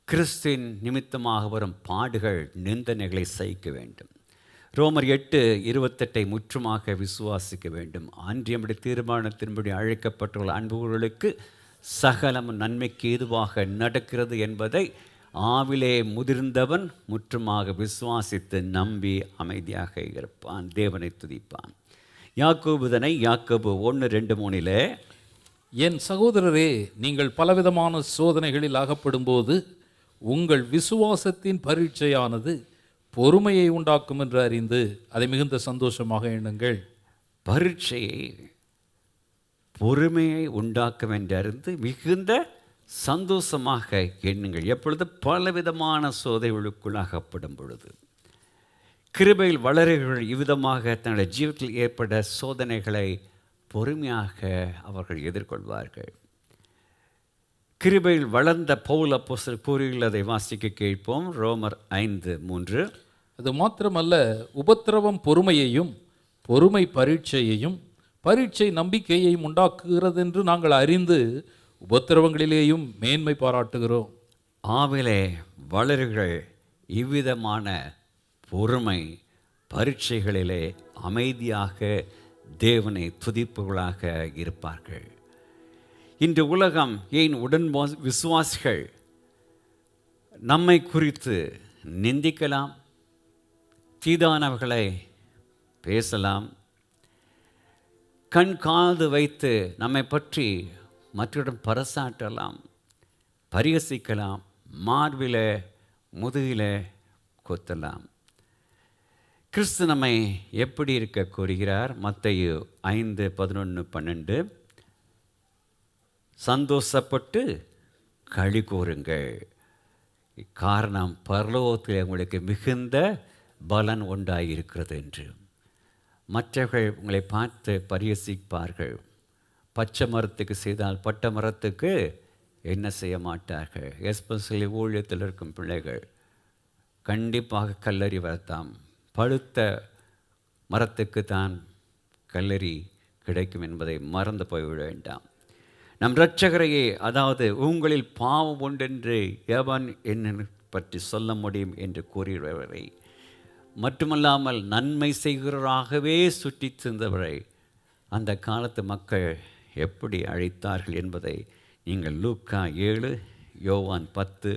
கிறிஸ்துவின் நிமித்தமாக வரும் பாடுகள், நிந்தனைகளை சகிக்க வேண்டும். ரோமர் 8:28 முற்றுமாக விசுவாசிக்க வேண்டும். அன்றியமுடைய தீர்மானத்தின்படி அழைக்கப்பட்டுள்ள அன்புகளுக்கு சகலம் நன்மைக்கு ஏதுவாக நடக்கிறது என்பதை ஆவிலே முதிர்ந்தவன் முற்றுமாக விசுவாசித்து நம்பி அமைதியாக இருப்பான், தேவனை துதிப்பான். யாக்கோபு 1:2-3 என் சகோதரரே, நீங்கள் பலவிதமான சோதனைகளில் அகப்படும்போது உங்கள் விசுவாசத்தின் பரீட்சையானது பொறுமையை உண்டாக்கும் என்று அறிந்து அதை மிகுந்த சந்தோஷமாக எண்ணுங்கள். பரீட்சையை பொறுமையை உண்டாக்கும் என்று அறிந்து மிகுந்த சந்தோஷமாக எண்ணுங்கள். எப்பொழுது? பலவிதமான சோதனைகளுக்குள் அகப்படும் பொழுது. கிருபையில் வளர்கள் இவ்விதமாக தன்னுடைய ஜீவத்தில் ஏற்பட்ட சோதனைகளை பொறுமையாக அவர்கள் எதிர்கொள்வார்கள். கிருபையில் வளர்ந்த பவுல் அப்போஸ்தலர் கூறியுள்ளதை வாசிக்க கேட்போம். ரோமர் 5:3. அது மாத்திரமல்ல, உபத்திரவம் பொறுமையையும், பொறுமை பரீட்சையையும், பரீட்சை நம்பிக்கையையும் உண்டாக்குகிறது என்று நாங்கள் அறிந்து உபத்திரவங்களிலேயும் மேன்மை பாராட்டுகிறோம். ஆவிலே வளர்கள் இவ்விதமான பொறுமை பரீட்சைகளிலே அமைதியாக தேவனை துதிப்புகளாக இருப்பார்கள். இன்று உலகம், ஏன் உடன் விசுவாசிகள் நம்மை குறித்து நிந்திக்கலாம், தீதானவர்களை பேசலாம், கண் காது வைத்து நம்மை பற்றி மற்றவரிடம் பறைசாற்றலாம், பரிகசிக்கலாம், மார்பில முதுகில கொத்தலாம். கிறிஸ்து நம்மை எப்படி இருக்க கூறுகிறார்? மத்தேயு 5:11-12. சந்தோஷப்பட்டு களி கூறுங்கள், காரணம் பரலோகத்தில் உங்களுக்கு மிகுந்த பலன் உண்டாயிருக்கிறது என்று. மற்றவர்கள் உங்களை பார்த்து பரிகசிப்பார்கள். பச்சை மரத்துக்கு செய்தால் பட்டை மரத்துக்கு என்ன செய்ய மாட்டார்கள். எஸ்பெஷலி ஊழியத்தில் இருக்கும் பிள்ளைகள் கண்டிப்பாக கல்லறி வரத்தாம். பழுத்த மரத்துக்கு தான் கல்லறி கிடைக்கும் என்பதை மறந்து போய்விட வேண்டாம். நம் இரட்சகரையே, அதாவது உங்களில் பாவம் உண்டென்று எவன் என்ன பற்றி சொல்ல முடியும் என்று கூறுகிறவரை, மட்டுமல்லாமல் நன்மை செய்கிறவராகவே சுற்றி சென்றவரை அந்த காலத்து மக்கள் எப்படி அழைத்தார்கள் என்பதை நீங்கள் லூக்கா 7, யோவான் 10,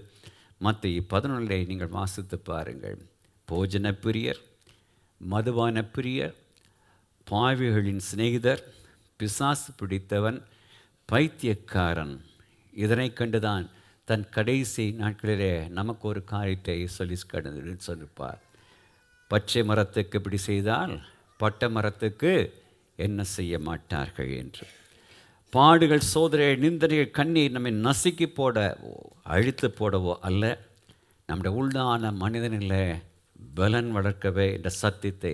மத்தேயு 11 நீங்கள் வாசித்து பாருங்கள். போஜன பிரியர், மதுபான பிரியர், பாவிகளின் சிநேகிதர், பிசாசு பிடித்தவன், பைத்தியக்காரன். இதனை கண்டுதான் தன் கடைசி நாட்களிலே நமக்கு ஒரு காரியத்தை சொல்லியிருப்பார். பச்சை மரத்துக்கு இப்படி செய்தால் பட்டை மரத்துக்கு என்ன செய்ய மாட்டார்கள் என்று. பாடுகள், சோதனை, நிந்தனைகள், கண்ணீர் நம்மை நசுக்கி போடவோ அழித்து போடவோ அல்ல, நம்முடைய உள்ளான மனிதனில் பலன் வளர்க்கவே என்ற சத்தியத்தை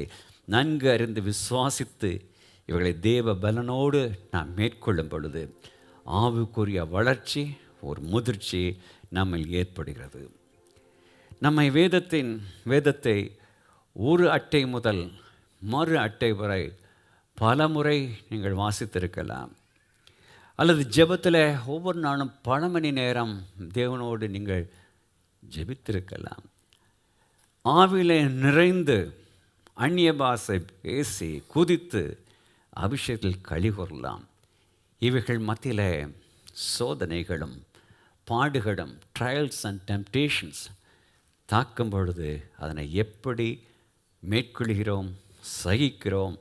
நன்கு அறிந்து விசுவாசித்து இவர்களை தேவ பலனோடு நாம் மேற்கொள்ளும் பொழுது ஆவிக்குரிய வளர்ச்சி, ஒரு முதிர்ச்சி நம்மில் ஏற்படுகிறது. நம்மை வேதத்தை ஒரு அட்டை முதல் மறு அட்டை வரை பல முறை நீங்கள் வாசித்திருக்கலாம். அல்லது ஜெபத்தில் ஒவ்வொரு நாளும் பல மணி நேரம் தேவனோடு நீங்கள் ஜெபித்திருக்கலாம். ஆவிலே நிறைந்து அந்நிய பாஷை பேசி குதித்து அபிஷேகத்தில் கழிகொறலாம். இவைகள் மத்தியில் சோதனைகளும் பாடுகளும், ட்ரையல்ஸ் அண்ட் டெம்டேஷன்ஸ் தாக்கும் பொழுது அதனை எப்படி மேற்கொள்கிறோம், சகிக்கிறோம்,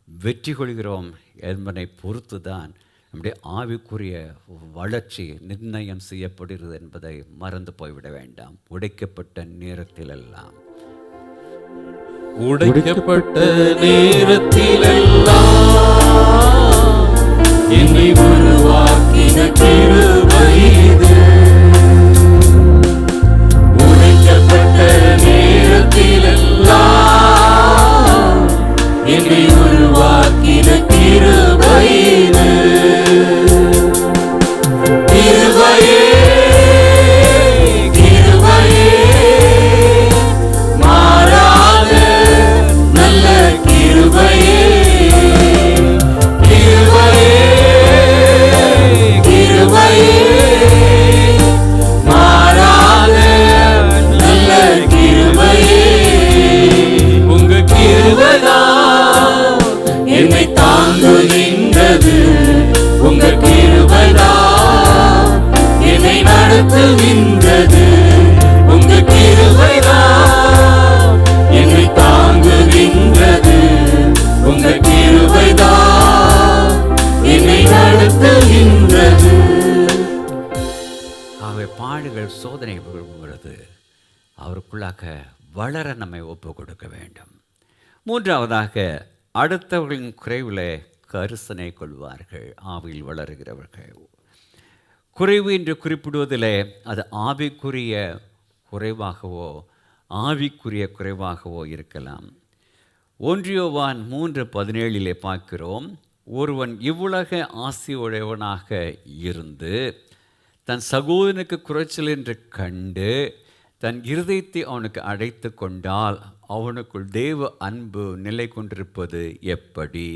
வெற்றி கொள்கிறோம் என்பதை பொறுத்து தான் நம்முடைய ஆவிக்குரிய வளர்ச்சி நிர்ணயம் செய்யப்படுகிறது என்பதை மறந்து போய்விட வேண்டாம். உடைக்கப்பட்ட நேரத்திலெல்லாம் என்னை உருவாக்கின கிருபை இது. உடைக்கப்பட்ட நேரத்திலெல்லாம் என்னை உருவாக்கின கிருபை இது. கிருபையே, கிருபையே, மாறாத நல்ல கிருபையே, என்னை தாங்குகின்றது. உங்க கிருபைதான் என்னை நடத்துகின்றது. உங்க கிருபைதான் என்னை தாங்குகின்றது. உங்க கிருபைதான் என்னை நடத்துகின்றது. ஆகவே பாடுகள், சோதனை விழும்பொழுது அவருக்குள்ளாக வளர நம்மை ஒப்பு கொடுக்க வேண்டும். மூன்றாவதாக, அடுத்தவர்களின் குறைவில் கரிசனை கொள்வார்கள். ஆவியில் வளருகிறவர்கள். குறைவு என்று குறிப்பிடுவதில் அது ஆவிக்குரிய குறைவாகவோ ஆவிக்குரிய குறைவாகவோ இருக்கலாம். 1 யோவான் 3:17 பார்க்கிறோம், ஒருவன் இவ்வுலக ஆசையுடையவனாக இருந்து தன் சகோதரனுக்கு குறைச்சல் என்று கண்டு தன் இருதயத்தை அவனுக்கு அடைத்து கொண்டால் அவனுக்குள் தேவ அன்பு நிலை கொண்டிருப்பது எப்படி?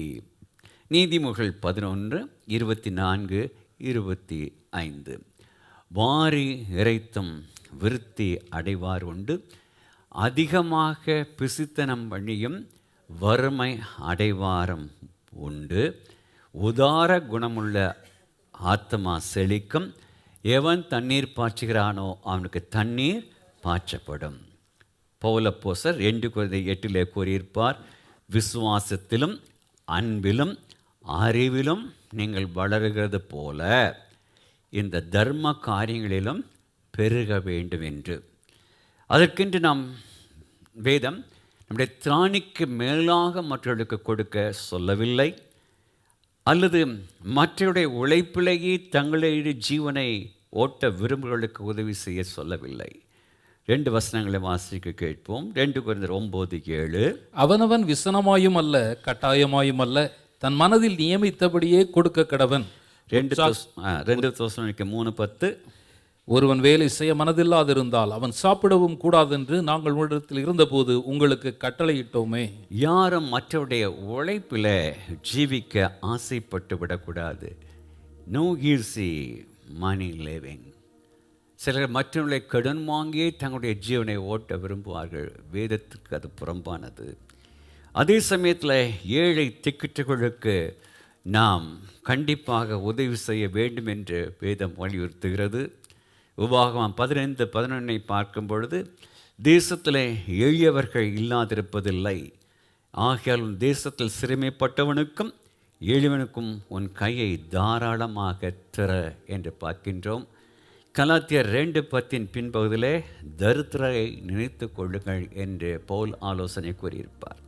நீதிமொழிகள் 11:24-25. வாரி இறைத்தும் விருத்தி அடைவார் உண்டு, அதிகமாக பிசித்தனம் பண்ணியும் வறுமை அடைவாரம் உண்டு. உதார குணமுள்ள ஆத்மா செழிக்கும், எவன் தண்ணீர் பாய்ச்சுகிறானோ அவனுக்கு தண்ணீர் பாய்ச்சப்படும். பவுலப்போஸ்தலர் 2:8 கூறியிருப்பார், விசுவாசத்திலும் அன்பிலும் அறிவிலும் நீங்கள் வளருகிறது போல இந்த தர்ம காரியங்களிலும் பெருக வேண்டும் என்று. அதற்கென்று நாம் வேதம் நம்முடைய திராணிக்கு மேலாக மற்றவர்களுக்கு கொடுக்க சொல்லவில்லை, அல்லது மற்றவருடைய உழைப்பிலேயே தங்களுடைய ஜீவனை ஓட்ட விரும்புகளுக்கு உதவி செய்ய சொல்லவில்லை. 2 வசனங்களை வாசிக்க கேட்போம். 2 கொரிந்தியர் 9:7. அவனவன் விசனமாயும் அல்ல கட்டாயமாயும் அல்ல, தன் மனதில் நியமித்தபடியே கொடுக்க கடவன். 2 தெசலோனிக்கேயர் 3:10. ஒருவன் வேலை செய்ய மனதில்லாதிருந்தால் அவன் சாப்பிடவும் கூடாதென்று நாங்கள் உங்களிடத்தில் இருந்தபோது உங்களுக்கு கட்டளையிட்டோமே. யாரும் மற்றவருடைய உழைப்பில் ஜீவிக்க ஆசைப்பட்டு விடக்கூடாது. நோ ஈஸி மணி லிவிங். சிலர் மற்றவர்களை கடன் வாங்கியே தங்களுடைய ஜீவனை ஓட்ட விரும்புவார்கள். வேதத்திற்கு அது புறம்பானது. அதே சமயத்தில் ஏழை திக்கிட்டுகளுக்கு நாம் கண்டிப்பாக உதவி செய்ய வேண்டும் என்று வேதம் வலியுறுத்துகிறது. உபாகமம் 15:11 பார்க்கும் பொழுது, தேசத்தில் எளியவர்கள் இல்லாதிருப்பதில்லை, ஆகையால் உன் தேசத்தில் சிறுமைப்பட்டவனுக்கும் எளிவனுக்கும் உன் கையை தாராளமாக திற என்று பார்க்கின்றோம். கலாத்தியர் 2:10 பின்பகுதியிலே தரித்திரரை நினைத்து கொள்ளுங்கள் என்று பவுல் ஆலோசனை கூறியிருப்பார்.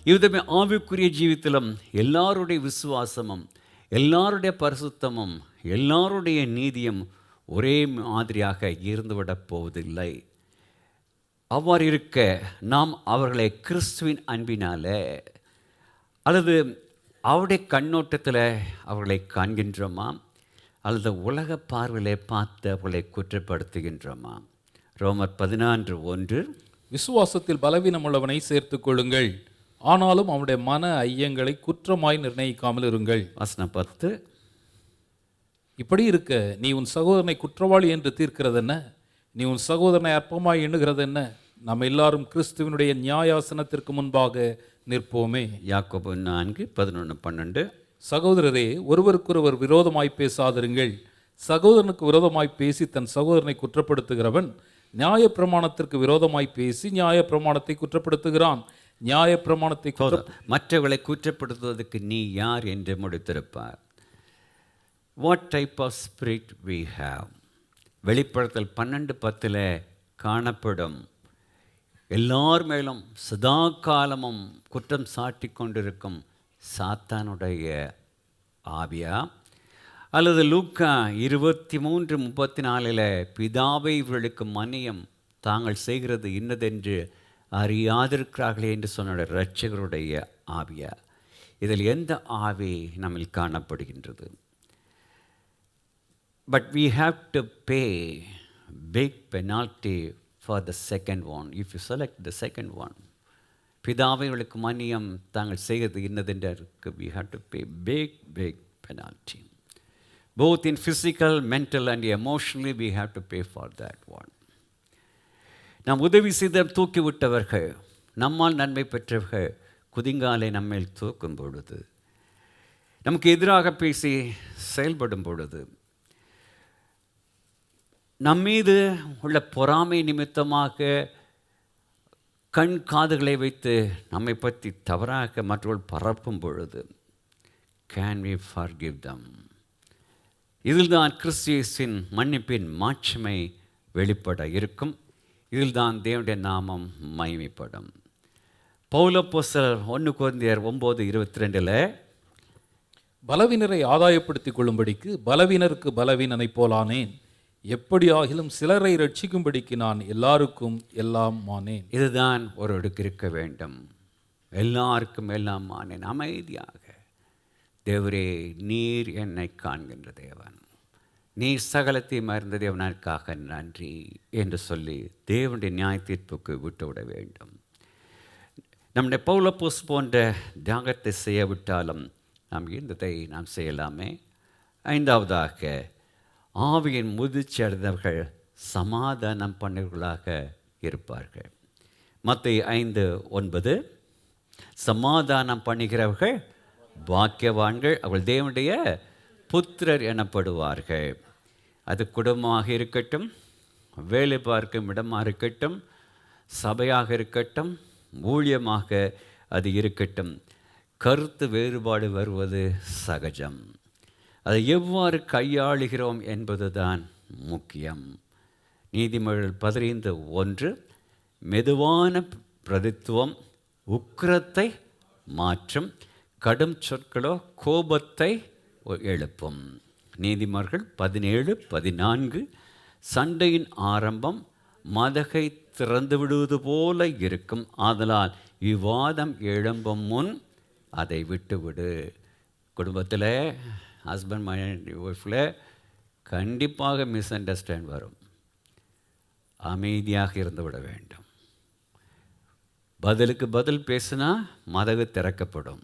இவ்விதமே ஆவிக்குரிய ஜீவித்திலும் எல்லாருடைய விசுவாசமும் எல்லாருடைய பரிசுத்தமும் எல்லாருடைய நீதியும் ஒரே மாதிரியாக இருந்துவிடப் போவதில்லை. அவ்வாறு இருக்க நாம் அவர்களை கிறிஸ்துவின் அன்பினாலே அல்லது அவருடைய கண்ணோட்டத்தில் அவர்களை காண்கின்றோமா அல்லது உலக பார்வையிலே பார்த்து அவர்களை குற்றப்படுத்துகின்றோமா? ரோமர் 14:1 விசுவாசத்தில் பலவீனமுள்ளவனை சேர்த்துக் கொள்ளுங்கள், ஆனாலும் அவனுடைய மன ஐயங்களை குற்றமாய் நிர்ணயிக்காமல் இருங்கள். வசனம் 10 இப்படி இருக்க நீ உன் சகோதரனை குற்றவாளி என்று தீர்க்கிறதென்ன? நீ உன் சகோதரனை அற்பமாய் எண்ணுகிறதென்ன? நாம் எல்லாரும் கிறிஸ்துவனுடைய நியாயாசனத்திற்கு முன்பாக நிற்போமே. யாக்கோபு 4:11-12 சகோதரரே, ஒருவருக்கொருவர் விரோதமாய் பேசாதிருங்கள். சகோதரனுக்கு விரோதமாய் பேசி தன் சகோதரனை குற்றப்படுத்துகிறவன் நியாயப்பிரமாணத்திற்கு விரோதமாய் பேசி நியாயப்பிரமாணத்தை குற்றப்படுத்துகிறான். நியாயப்பிரமாணத்தை மற்றவர்களை குற்றப்படுத்துவதற்கு நீ யார் என்று முடித்திருப்பார். What type of spirit we have? வெளிப்படுத்தல் 12:10 காணப்படும் எல்லார் மேலும் சதா காலமும் குற்றம் சாட்டி கொண்டிருக்கும் சாத்தானுடைய ஆவியா, அல்லது லூக்கா 23:34 பிதாவை இவர்களுக்கு மன்னியும், தாங்கள் செய்கிறது இன்னதென்று அறியாதிருக்கிறார்களே என்று சொன்ன இரட்சகருடைய ஆவியா? இதில் எந்த ஆவி நம்மில் காணப்படுகின்றது? But we have to pay big penalty for the second one. If you select the second one, பிதாவை இவர்களுக்கு மன்னியும், தாங்கள் செய்கிறது இன்னதென்று we have to pay big penalty. Both in physical, mental and emotionally we have to pay for that one. நாம் உதவி செய்த தூக்கிவிட்டவர்கள், நம்மால் நன்மை பெற்றவர்கள் குதிங்காலை நம்மேல் தூக்கும் பொழுது, நமக்கு எதிராக பேசி செயல்படும் பொழுது, நம்மீது உள்ள பொறாமை நிமித்தமாக கண் காதுகளை வைத்து நம்மை பற்றி தவறாக மற்றவர்கள் பரப்பும் பொழுது, can we forgive them? இதில்தான் கிறிஸ்துவின் மன்னிப்பின் மாட்சிமை வெளிப்பட இருக்கும். இதில்தான் தேவனுடைய நாமம் மகிமைப்படும். பவுல் அப்போஸ்தலர் 1 கொரிந்தியர் 9:22 பலவீனரை ஆதாயப்படுத்திக் கொள்ளும்படிக்கு பலவீனருக்கு பலவீனனை போலானேன், எப்படி ஆகிலும் சிலரை ரட்சிக்கும்படிக்கு நான் எல்லாருக்கும் எல்லாம் ஆனேன். இதுதான் ஒருவருக்கு இருக்க வேண்டும். எல்லாருக்கும் எல்லாம் ஆனேன். அமைதியாக, தேவரே நீர் என்னை காண்கின்ற தேவன், நீர் சகலத்தையும் அறிந்த தேவனுக்காக நன்றி என்று சொல்லி தேவனுடைய நியாய தீர்ப்புக்கு விட்டுவிட வேண்டும். நம்முடைய பவுல் அப்போஸ்தலர் போன்ற தியாகத்தை செய்யவிட்டாலும் நாம் இருந்ததை நாம் செய்யலாமே. 5வதாக, ஆவியின் முதிர்ச்சி அடைந்தவர்கள் சமாதானம் பண்ணவர்களாக இருப்பார்கள். மத்தேயு 5:9 சமாதானம் பண்ணுகிறவர்கள் பாக்கியவான்கள், அவர்கள் தேவனுடைய புத்திரர் எனப்படுவார்கள். அது குடும்பமாக இருக்கட்டும், வேலை பார்க்கும் இடமாக இருக்கட்டும், சபையாக இருக்கட்டும், ஊழியமாக அது இருக்கட்டும், கருத்து வேறுபாடு வருவது சகஜம். அதை எவ்வாறு கையாளுகிறோம் என்பதுதான் முக்கியம். நீதிமொழிகள் 15:1 மெதுவான பிரதித்துவம் உக்கிரத்தை மாற்றும், கடும் சொற்களோ கோபத்தை எழுப்பும். நீதிமொழிகள் 17:14 சண்டையின் ஆரம்பம் மதகை திறந்து விடுவது போல இருக்கும், ஆதலால் விவாதம் எழும்பும் முன் அதை விட்டுவிடு. குடும்பத்தில் ஹஸ்பண்ட் மைண்ட் ஒய்ஃபில் கண்டிப்பாக மிஸ் அண்டர்ஸ்டாண்ட் வரும். அமைதியாக இருந்து விட வேண்டும். பதிலுக்கு பதில் பேசினா மதகு திறக்கப்படும்,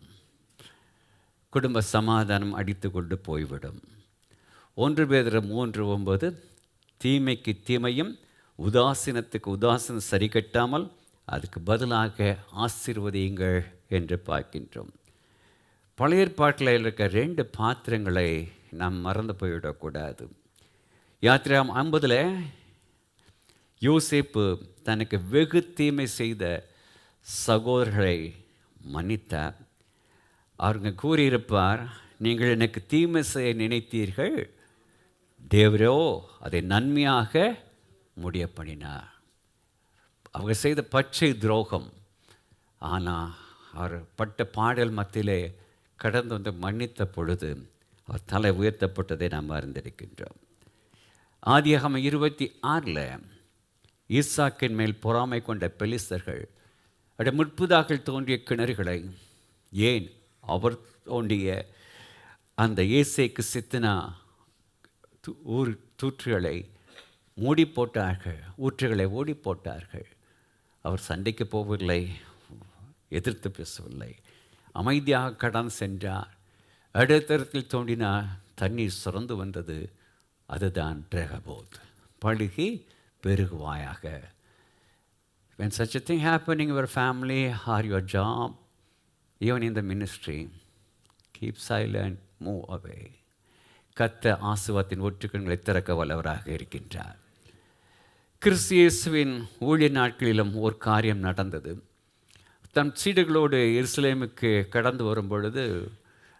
குடும்ப சமாதானம் அடித்து கொண்டு போய்விடும். 1 பேதுரு 3:9 தீமைக்கு தீமையும் உதாசீனத்துக்கு உதாசீனம் சரி கட்டாமல் அதுக்கு பதிலாக ஆசீர்வதியுங்கள் என்று பார்க்கின்றோம். பழைய ஏற்பாட்டில் இருக்க 2 பாத்திரங்களை நாம் மறந்து போய்விடக்கூடாது. யாத்திராம் 50 யோசேப்பு தனக்கு வெகு தீமை செய்த சகோதரர்களை மன்னித்தார். அவருங்க கூறியிருப்பார், நீங்கள் எனக்கு தீமை செய்ய நினைத்தீர்கள், தேவரோ அதை நன்மையாக முடிய பண்ணினார். அவங்க செய்த பச்சை துரோகம், ஆனால் அவர் பட்ட பாடல் மத்தியிலே கடந்து வந்து மன்னித்த பொழுது அவர் தலை உயர்த்தப்பட்டதை நாம் அறிந்திருக்கின்றோம். ஆதியாகமம் 26 ஈசாக்கின் மேல் பொறாமை கொண்ட பெலிஸ்தர்கள் அவருடைய முற்புதாக்கள் தோன்றிய கிணறுகளை, ஏன் அவர் தோண்டிய அந்த ஏசேக்கு சித்தனா தூற்றுகளை மூடி போட்டார்கள், ஊற்றுகளை ஓடி போட்டார்கள். அவர் சண்டைக்கு போகவில்லை, எதிர்த்து பேசவில்லை, அமைதியாக கடந்து சென்றார். அடுத்தரத்தில் தோண்டினார், தண்ணீர் சுரந்து வந்தது. அதுதான் Rehoboth, பழுகி பெருகுவாயாக. When such a thing happening in your family or your job, even in the ministry, keep silent, move away. கர்த்தர் ஆசீர்வாதத்தின் ஒற்றுக்கண்களை திறக்க வல்லவராக இருக்கின்றார். கிறிஸ்து இயேசுவின் ஊழிய நாட்களிலும் ஒரு காரியம் நடந்தது. தன் சீடர்களோடு எருசலேமுக்கு கடந்து வரும் பொழுது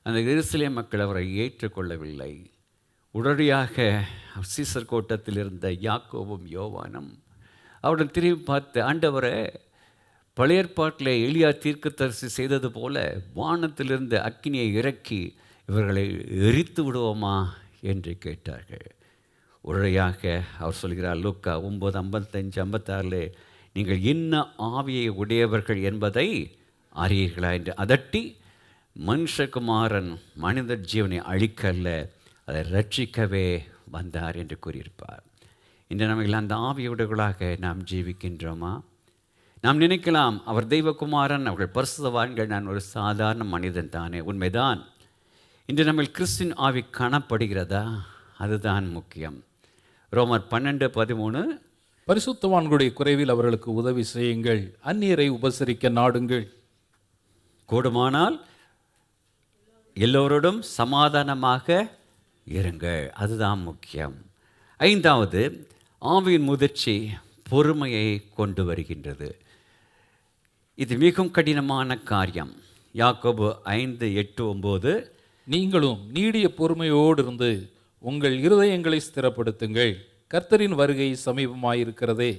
அந்த எருசலேம் மக்கள் அவரை ஏற்றுக்கொள்ளவில்லை. உடனடியாக சீசர் கோட்டத்தில் இருந்த யாக்கோபும் யோவானும் அவருடன் திரும்பி பார்த்து, ஆண்டவரை, பழைய ஏற்பாட்டில் எலியா தீர்க்கதரிசி செய்தது போல வானத்திலிருந்து அக்கினியை இறக்கி இவர்களை எரித்து விடுவோமா என்று கேட்டார்கள். உடனடியாக அவர் சொல்கிறார், லூக்கா 9:55-56, நீங்கள் என்ன ஆவியை உடையவர்கள் என்பதை அறியீர்களா என்று அதட்டி, மனுஷகுமாரன் மனித ஜீவனை அழிக்கல்ல, அதை ரட்சிக்கவே வந்தார் என்று கூறியிருப்பார். இன்று நம்ம அந்த ஆவியுடையவர்களாக நாம் ஜீவிக்கின்றோமா? நாம் நினைக்கலாம், அவர் தெய்வகுமாரன், அவர்கள் பரிசுத்தவான்கள், நான் ஒரு சாதாரண மனிதன் தானே. உண்மைதான். இன்று நம்ம கிறிஸ்துவின் ஆவி காணப்படுகிறதா? அதுதான் முக்கியம். ரோமர் 12:13, பரிசுத்தவான்களுடைய குறைவில் அவர்களுக்கு உதவி செய்யுங்கள், அந்நியரை உபசரிக்க நாடுங்கள், கூடுமானால் எல்லோரோடும் சமாதானமாக இருங்கள். அதுதான் முக்கியம். 5வது, ஆவியின் முதிர்ச்சி பொறுமையை கொண்டு வருகின்றது. இது மிகவும் கடினமான காரியம். யாக்கோபு 5:8-9, நீங்களும் நீடிய பொறுமையோடு இருந்து உங்கள் இருதயங்களை ஸ்திரப்படுத்துங்கள், கர்த்தரின் வருகை சமீபமாயிருக்கிறதே.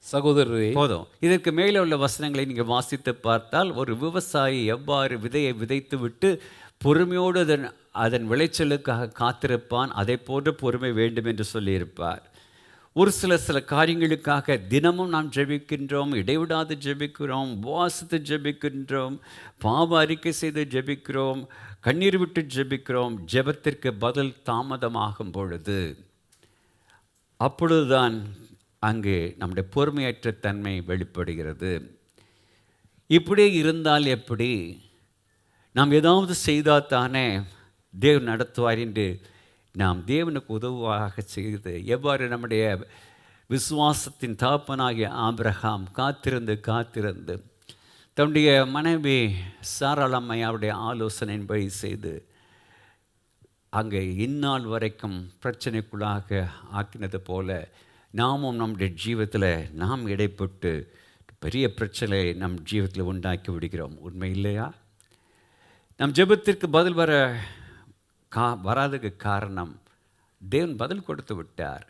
சகோதரரே, போதும். இதற்கு மேலே உள்ள வசனங்களை நீங்கள் வாசித்து பார்த்தால், ஒரு விவசாயி எவ்வாறு விதையை விதைத்து விட்டு பொறுமையோடு அதன் விளைச்சலுக்காக காத்திருப்பான், அதை போன்று பொறுமை வேண்டும் என்று சொல்லியிருப்பார். ஒரு சில காரியங்களுக்காக தினமும் நாம் ஜெபிக்கின்றோம், இடைவிடாது ஜெபிக்கிறோம், உபவாசித்து ஜெபிக்கின்றோம், பாவ அறிக்கை செய்து ஜெபிக்கிறோம், கண்ணீர் விட்டு ஜெபிக்கிறோம். ஜெபத்திற்கு பதில் தாமதமாகும் பொழுது அப்பொழுதுதான் அங்கு நம்முடைய பொறுமையற்ற தன்மை வெளிப்படுகிறது. இப்படியே இருந்தால் எப்படி? நாம் ஏதாவது செய்தால் தானே தேவன் நடத்துவார் என்று நாம் தேவனுக்கு உதவுவாக செய்து, எவ்வாறு நம்முடைய விசுவாசத்தின் தகப்பனாகிய ஆபிரகாம் காத்திருந்து தன்னுடைய மனைவி சாராளம்மையாவுடைய ஆலோசனையின்படி செய்து அங்கே இந்நாள் வரைக்கும் பிரச்சனைக்குள்ளாக ஆக்கினது போல, நாமும் நம்முடைய ஜீவத்தில் நாம் இடைப்பட்டு பெரிய பிரச்சனையை நம் ஜீவத்தில் உண்டாக்கி விடுகிறோம். உண்மை இல்லையா? நம் ஜெபத்திற்கு பதில் வராததுக்கு காரணம், தேவன் பதில் கொடுத்து விட்டார்,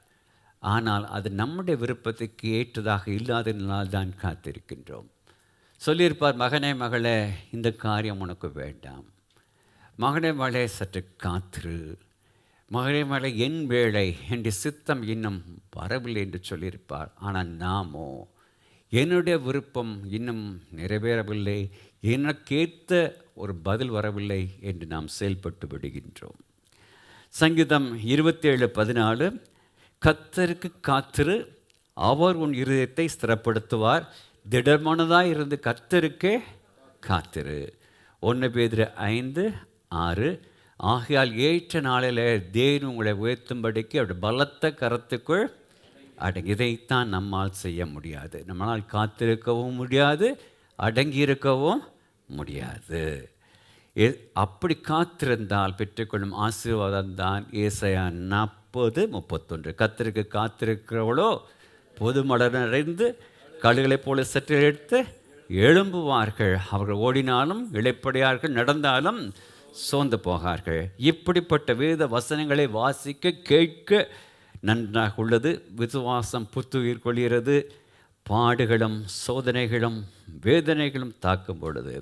ஆனால் அது நம்முடைய விருப்பத்துக்கு ஏற்றதாக இல்லாததினால் தான் காத்திருக்கின்றோம். சொல்லியிருப்பார், மகனே மகளே, இந்த காரியம் உனக்கு வேண்டாம், மகனே மகளே சற்று காத்திரு, மகனே மகளே என் வேளை, என் சித்தம் இன்னும் வரவில்லை என்று சொல்லியிருப்பார். ஆனால் நாமோ, என்னுடைய விருப்பம் இன்னும் நிறைவேறவில்லை, எனக்கேற்ற ஒரு பதில் வரவில்லை என்று நாம் செயல்பட்டு விடுகின்றோம். சங்கீதம் 27:14, கர்த்தருக்கு காத்திரு, அவர் உன் இருதயத்தை ஸ்திரப்படுத்துவார், திடமானதாக இருந்து கர்த்தருக்கே காத்திரு. 1 பேதுரு 5:6, ஆகையால் ஏற்ற நாளில் தேவன் உங்களை உயர்த்தும்படிக்கு அவருடைய பலத்த கரத்துக்குள் அடங்கி. இதைத்தான் நம்மால் செய்ய முடியாது. நம்மளால் காத்திருக்கவும் முடியாது, அடங்கியிருக்கவும் முடியாது. அப்படி காத்திருந்தால் பெற்றுக்கொள்ளும் ஆசீர்வாதம் தான் ஏசாயா 40:31, கர்த்தருக்கு காத்திருக்கிறவளோ பொது மலர் நிறைந்து கழுகளைப் போல சற்று எடுத்து எழும்புவார்கள். அவர்கள் ஓடினாலும் இளைப்படையார்கள், நடந்தாலும் சோர்ந்து போகார்கள். இப்படிப்பட்ட வேத வசனங்களை வாசிக்க கேட்க நன்றாக உள்ளது. விசுவாசம் புத்துயிர் கொள்கிறது. பாடுகளும் சோதனைகளும் வேதனைகளும் தாக்கும் பொழுது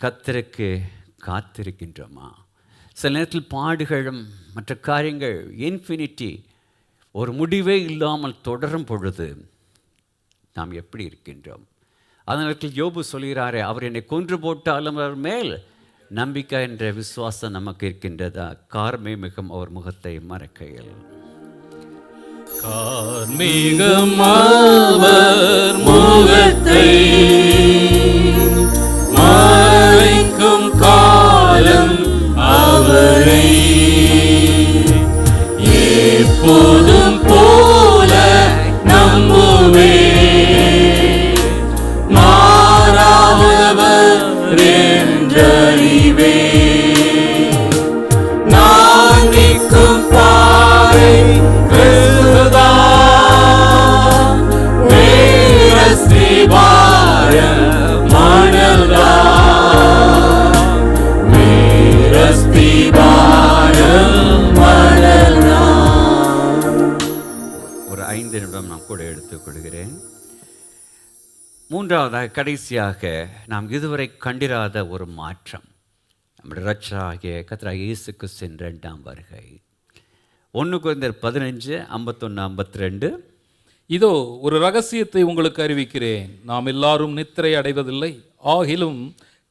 கர்த்தருக்கு காத்திருக்கின்றோமா? சில நேரத்தில் பாடுகளும் மற்ற காரியங்கள் இன்ஃபினிட்டி, ஒரு முடிவே இல்லாமல் தொடரும் பொழுது நாம் எப்படி இருக்கின்றோம்? அதனால் யோபு சொல்கிறாரே, அவர் என்னை கொன்று போட்டாலும் அவர் மேல் நம்பிக்கை என்ற விசுவாசம் நமக்கு இருக்கின்றதா? கார்மேகம் அவர் முகத்தை மறைக்கையில் கார்மேகம் அவர் முகத்தை மறைக்கும் காலம் அவரை எப்போதும் போல நம்புவே, மாறாதவர் என்றறிவே. நான் நிற்கும் பாறை கிறிஸ்துதான், வீரஸ்திபார மணல்தான், வீரஸ்திபார மணல்தான். ஒரு 5 நிமிடம் நான் கூட எடுத்துக்கொள்கிறேன். மூன்றாவதாக கடைசியாக நாம் இதுவரை கண்டிராத ஒரு மாற்றம், நம்முடைய இரட்சகராகிய கர்த்தராகிய இயேசு கிறிஸ்துவின் 2ஆம் வருகை. 1 கொரிந்தியர் 15 51 52. இதோ ஒரு ரகசியத்தை உங்களுக்கு அறிவிக்கிறேன், நாம் எல்லாரும் நித்திரை அடைவதில்லை, ஆகிலும்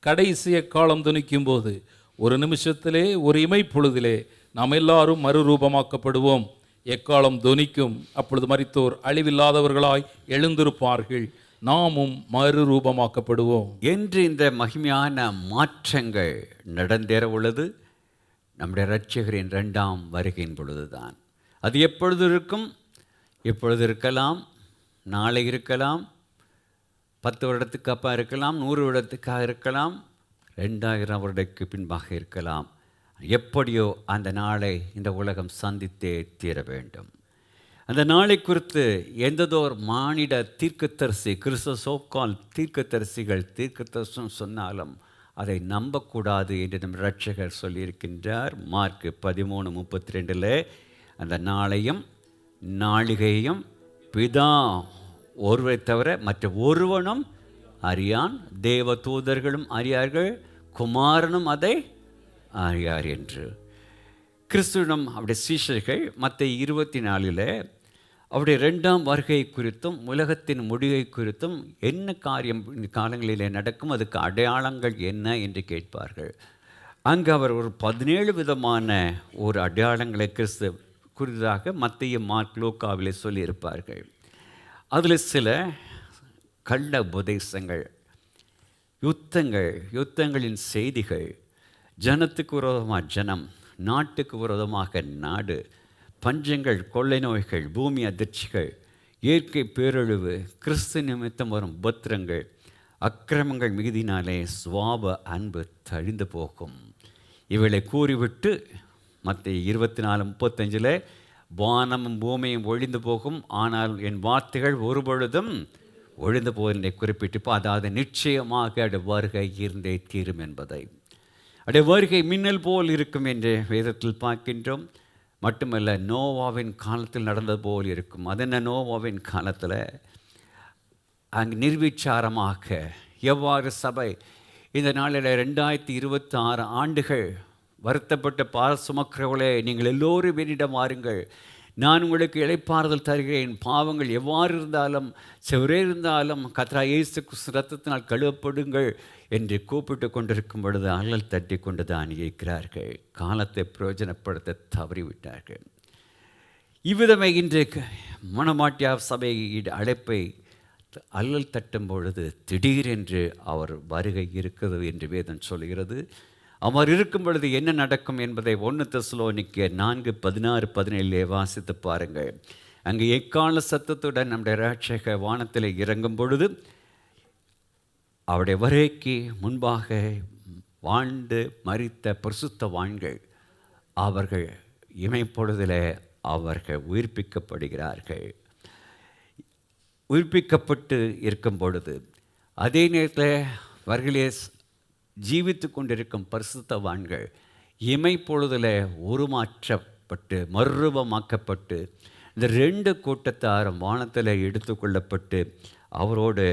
கடைசிய காலம் துணிக்கும் போது ஒரு நிமிஷத்திலே ஒரு இமைப்பொழுதிலே நாம் எல்லாரும் மறுரூபமாக்கப்படுவோம். எக்காலம் துணிக்கும், அப்பொழுது மரித்தோர் அழிவில்லாதவர்களாய் எழுந்திருப்பார்கள், நாமும் மறுரூபமாக்கப்படுவோம் என்று இந்த மகிமையான மாற்றங்கள் நடந்தேற உள்ளது நம்முடைய இரட்சகரின் 2ஆம் வருகையின் பொழுதுதான். அது எப்பொழுது இருக்கும்? எப்பொழுது இருக்கலாம், நாளை இருக்கலாம், 10 வருடத்துக்கு அப்பா இருக்கலாம், 100 வருடத்துக்காக இருக்கலாம், 2000 வருடத்துக்கு பின்பாக இருக்கலாம். எப்படியோ அந்த நாளை இந்த உலகம் சந்தித்தே தீர வேண்டும். அந்த நாளை குறித்து எந்ததோர் மானிட தீர்க்கதரிசி, கிறிஸ்துவ சோக்கால் தீர்க்கதரிசிகள் தீர்க்கதரிசனம் சொன்னாலும் அதை நம்பக்கூடாது என்று நம் இரட்சகர் சொல்லியிருக்கின்றார். மார்க் 13:32 அந்த நாளையும் நாளிகையும் பிதா ஒருவரை தவிர மற்ற ஒருவனும் அறியான், தேவ தூதர்களும் அறியார்கள், குமாரனும் அதை அறியார் என்று. கிறிஸ்துவிடம் அவருடைய சீஷர்கள் மத்தேயு 24 அவருடைய 2ஆம் வருகை குறித்தும் உலகத்தின் முடிவை குறித்தும் என்ன காரியம் இந்த காலங்களிலே நடக்கும், அதுக்கு அடையாளங்கள் என்ன என்று கேட்பார்கள். அங்கு அவர் ஒரு 17 விதமான ஒரு அடையாளங்களை கிறிஸ்து குறித்ததாக மத்தேயு, மார்க், லூக்காவிலே சொல்லியிருப்பார்கள். அதில் சில கள்ள உபதேசங்கள், யுத்தங்களின் செய்திகள், ஜனத்துக்கு விரோதமாக ஜனம், நாட்டுக்கு விரோதமாக நாடு, பஞ்சங்கள், கொள்ளை நோய்கள், பூமி அதிர்ச்சிகள், இயற்கை பேரழிவு, கிறிஸ்து நிமித்தம் வரும் உபத்திரங்கள், அக்கிரமங்கள் மிகுதினாலே சுவாப அன்பு தழிந்து போகும். இவளை கூறிவிட்டு மத்தேயு 24:35 வானமும் பூமியும் ஒழிந்து போகும், ஆனால் என் வார்த்தைகள் ஒருபொழுதும் ஒழிந்து போவதை குறிப்பிட்டு, அதாவது நிச்சயமாக அடைய வருகை இருந்தே தீரும் என்பதை, அடைய வருகை மின்னல் போல் இருக்கும் என்று வேதத்தில் பார்க்கின்றோம். மட்டுமல்ல, நோவாவின் காலத்தில் நடந்தது போல் இருக்கும். அது என்ன? நோவாவின் காலத்தில் அங்கு நிர்விச்சாரமாக எவ்வாறு சபை இந்த நாளில் 2026 ஆண்டுகள் வருத்தப்பட்ட பார சுமக்கிறவர்களே, நீங்கள் எல்லோரும் என்னிடம் வாருங்கள், நான் உங்களுக்கு இளைப்பாறுதல் தருகிறேன், பாவங்கள் எவ்வாறு இருந்தாலும் செவரே இருந்தாலும் கர்த்தராகிய இயேசு கிறிஸ்து இரத்தத்தினால் கழுவப்படுங்கள் என்று கூப்பிட்டு கொண்டிருக்கும் பொழுது அல்லல் தட்டி கொண்டு தான் இருக்கிறார்கள். காலத்தை பிரயோஜனப்படுத்த தவறிவிட்டார்கள். இவ்விதமே இன்று மணமாட்டியார் சபை அழைப்பை அல்லல் தட்டும் பொழுது திடீரென்று அவர் வருகை இருக்கிறது என்று வேதம் சொல்கிறது. அவர் இருக்கும் பொழுது என்ன நடக்கும் என்பதை 1 தெசலோனிக்கேயர் 4:16-17 வாசித்து பாருங்கள். அங்கு எக்கால சத்தத்துடன் நம்முடைய இரட்சக வானத்தில் இறங்கும் பொழுது அவருடைய வருகைக்கு முன்பாக வாழ்ந்து மரித்த பரிசுத்தவான்கள் அவர்கள் இமைப்பொழுதில் அவர்கள் உயிர்ப்பிக்கப்படுகிறார்கள். உயிர்ப்பிக்கப்பட்டு இருக்கும் பொழுது அதே நேரத்தில் அவர்களே ஜீவித்து கொண்டிருக்கும் பரிசுத்தவான்கள் இமைப்பொழுதில் உருமாற்றப்பட்டு மறுரூபமாக்கப்பட்டு இந்த 2 கூட்டத்தாரும் வானத்தில் எடுத்துக்கொள்ளப்பட்டு அவரோடு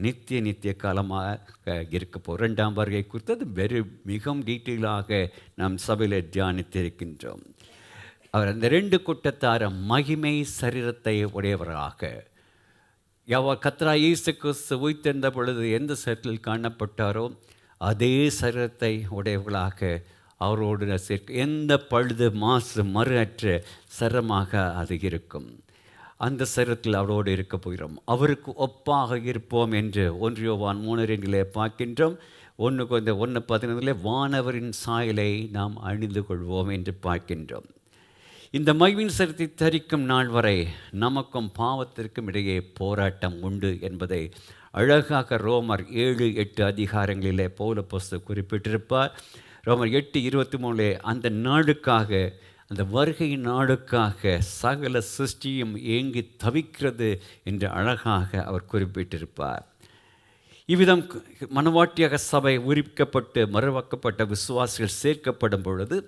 நித்திய காலமாக இருக்க போ 2ஆம் வருகை குறித்து அது மிகவும் டீட்டெயிலாக நாம் சபையில் தியானித்திருக்கின்றோம். அவர் அந்த 2 கூட்டத்தாரும் மகிமை சரீரத்தை உடையவராக கர்த்தராகிய இயேசு கிறிஸ்து உயிர்த்தெழுந்த பொழுது எந்த சரீரத்தில் காணப்பட்டாரோ அதே சரீரத்தை உடையவர்களாக அவரோடு சேர்க்க எந்த பழுது மாசு மறு அற்ற சரமாக அது இருக்கும். அந்த சரீரத்தில் அவரோடு இருக்க போகிறோம். அவருக்கு ஒப்பாக இருப்போம் என்று 1 யோவான் 3:2 பார்க்கின்றோம். 1:15 வானவரின் சாயலை நாம் அணிந்து கொள்வோம் என்று பார்க்கின்றோம். இந்த மகிமையின் சரீரத்தை தரிக்கும் நாள் வரை நமக்கும் பாவத்திற்கும் இடையே போராட்டம் உண்டு என்பதை அழகாக ரோமர் 7-8 அதிகாரங்களிலே பவுல் அப்போஸ்தலர் குறிப்பிட்டிருப்பார். ரோமர் 8:23 அந்த நாளுக்காக, அந்த வருகை நாளுக்காக சகல சிருஷ்டியும் ஏங்கி தவிக்கிறது என்று அழகாக அவர் குறிப்பிட்டிருப்பார். இவ்விதம் மனவாட்டியாக சபை உரிக்கப்பட்டு மறுவாக்கப்பட்ட விசுவாசிகள் சேர்க்கப்படும் பொழுது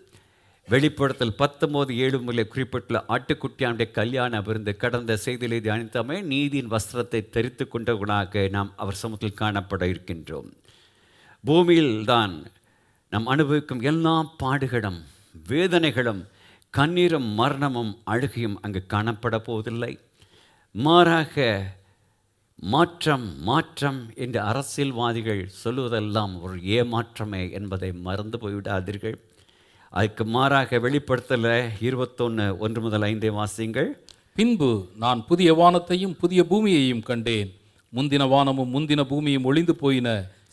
வெளிப்படுத்தல் 19:7 குறிப்பிட்டுள்ள ஆட்டுக்குட்டியானுடைய கல்யாண விருந்து கடந்த செய்தியிலே தியானித்தமே நீதியின் வஸ்திரத்தை தரித்து கொண்டவர்களாக நாம் அவர் சமூகத்தில் காணப்பட இருக்கின்றோம். பூமியில் தான் நாம் அனுபவிக்கும் எல்லா பாடுகளும் வேதனைகளும் கண்ணீரும் மரணமும் அழுகையும் அங்கு காணப்பட போவதில்லை. மாறாக மாற்றம் என்று அரசியல்வாதிகள் சொல்லுவதெல்லாம் ஒரு ஏமாற்றமே என்பதை மறந்து போய்விடாதீர்கள். அதுக்கு மாறாக வெளிப்படுத்தல 21:1-5 வாசியுங்கள். பின்பு நான் புதிய வானத்தையும் புதிய பூமியையும் கண்டேன். முந்தின வானமும் முந்தின பூமியும் ஒளிந்து போயின,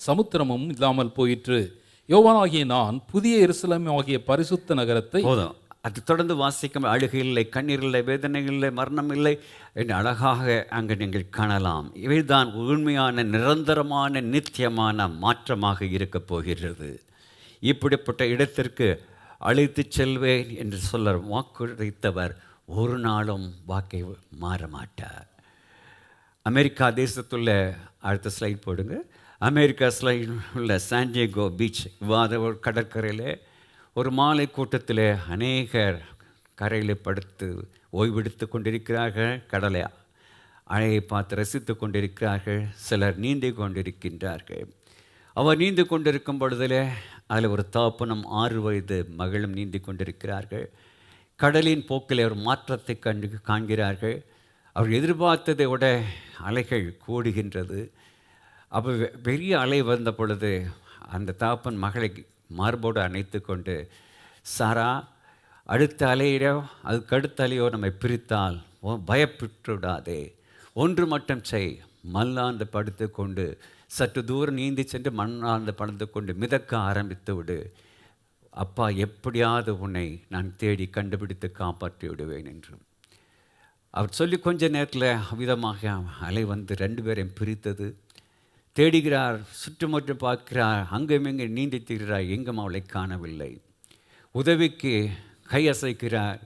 சமுத்திரமும் இல்லாமல் போயிற்று. யோவானாகிய நான் புதிய எருசலேம் ஆகிய பரிசுத்த நகரத்தை போதும். அது தொடர்ந்து வாசிக்கும். அழுகை இல்லை, கண்ணீர் இல்லை, வேதனை இல்லை, மரணம் இல்லை என்று அழகாக அங்கு நீங்கள் காணலாம். இவைதான் உண்மையான நிரந்தரமான நித்தியமான மாற்றமாக இருக்கப் போகிறது. இப்படிப்பட்ட இடத்திற்கு அழைத்து செல்வேன் என்று சொல்ல வாக்குரைத்தவர் ஒரு நாளும் வாக்கை மாற மாட்டார். அமெரிக்கா தேசத்துள்ள அடுத்த ஸ்லைட் போடுங்க. அமெரிக்கா ஸ்லைட் உள்ள சாண்டியாகோ பீச் விவாத ஒரு கடற்கரையில் ஒரு மாலை கூட்டத்தில் அநேகர் கரையில் படுத்து ஓய்வெடுத்து கொண்டிருக்கிறார்கள். கடலை அலையை பார்த்து ரசித்து கொண்டிருக்கிறார்கள். சிலர் நீந்தி கொண்டிருக்கின்றார்கள். அவர் நீந்து கொண்டிருக்கும் பொழுதில் அதில் ஒரு தகப்பனும் 6 வயது மகளும் நீந்தி கொண்டிருக்கிறார்கள். கடலின் போக்கில் ஒரு மாற்றத்தை காண்கிறார்கள். அவர் எதிர்பார்த்ததை விட அலைகள் கூடுகின்றது. அப்போ பெரிய அலை வந்த பொழுது அந்த தகப்பன் மகளை மார்போடு அணைத்து கொண்டு, சாரா, அடுத்த அலையோ அதுக்கு அடுத்த அலையோ நம்மை பிரித்தால் பயப்பட்டு விடாதே, ஒன்று மட்டும் செய், மல்லாந்து படுத்து கொண்டு சற்று தூரம் நீந்தி சென்று மண்ணார்ந்து படுத்து கொண்டு மிதக்க ஆரம்பித்து விடு. அப்பா எப்படியாவது உன்னை நான் தேடி கண்டுபிடித்து காப்பாற்றி விடுவேன் என்று அவர் சொல்லி கொஞ்ச நேரத்தில் அவ்விதமாக அலை வந்து 2 பேரையும் பிரித்தது. தேடுகிறார், சுற்றுமுற்றும் பார்க்கிறார், அங்கும் இங்கே நீந்தி தீர்கிறார், எங்கும் அவளை காணவில்லை. உதவிக்கு கையசைக்கிறார்.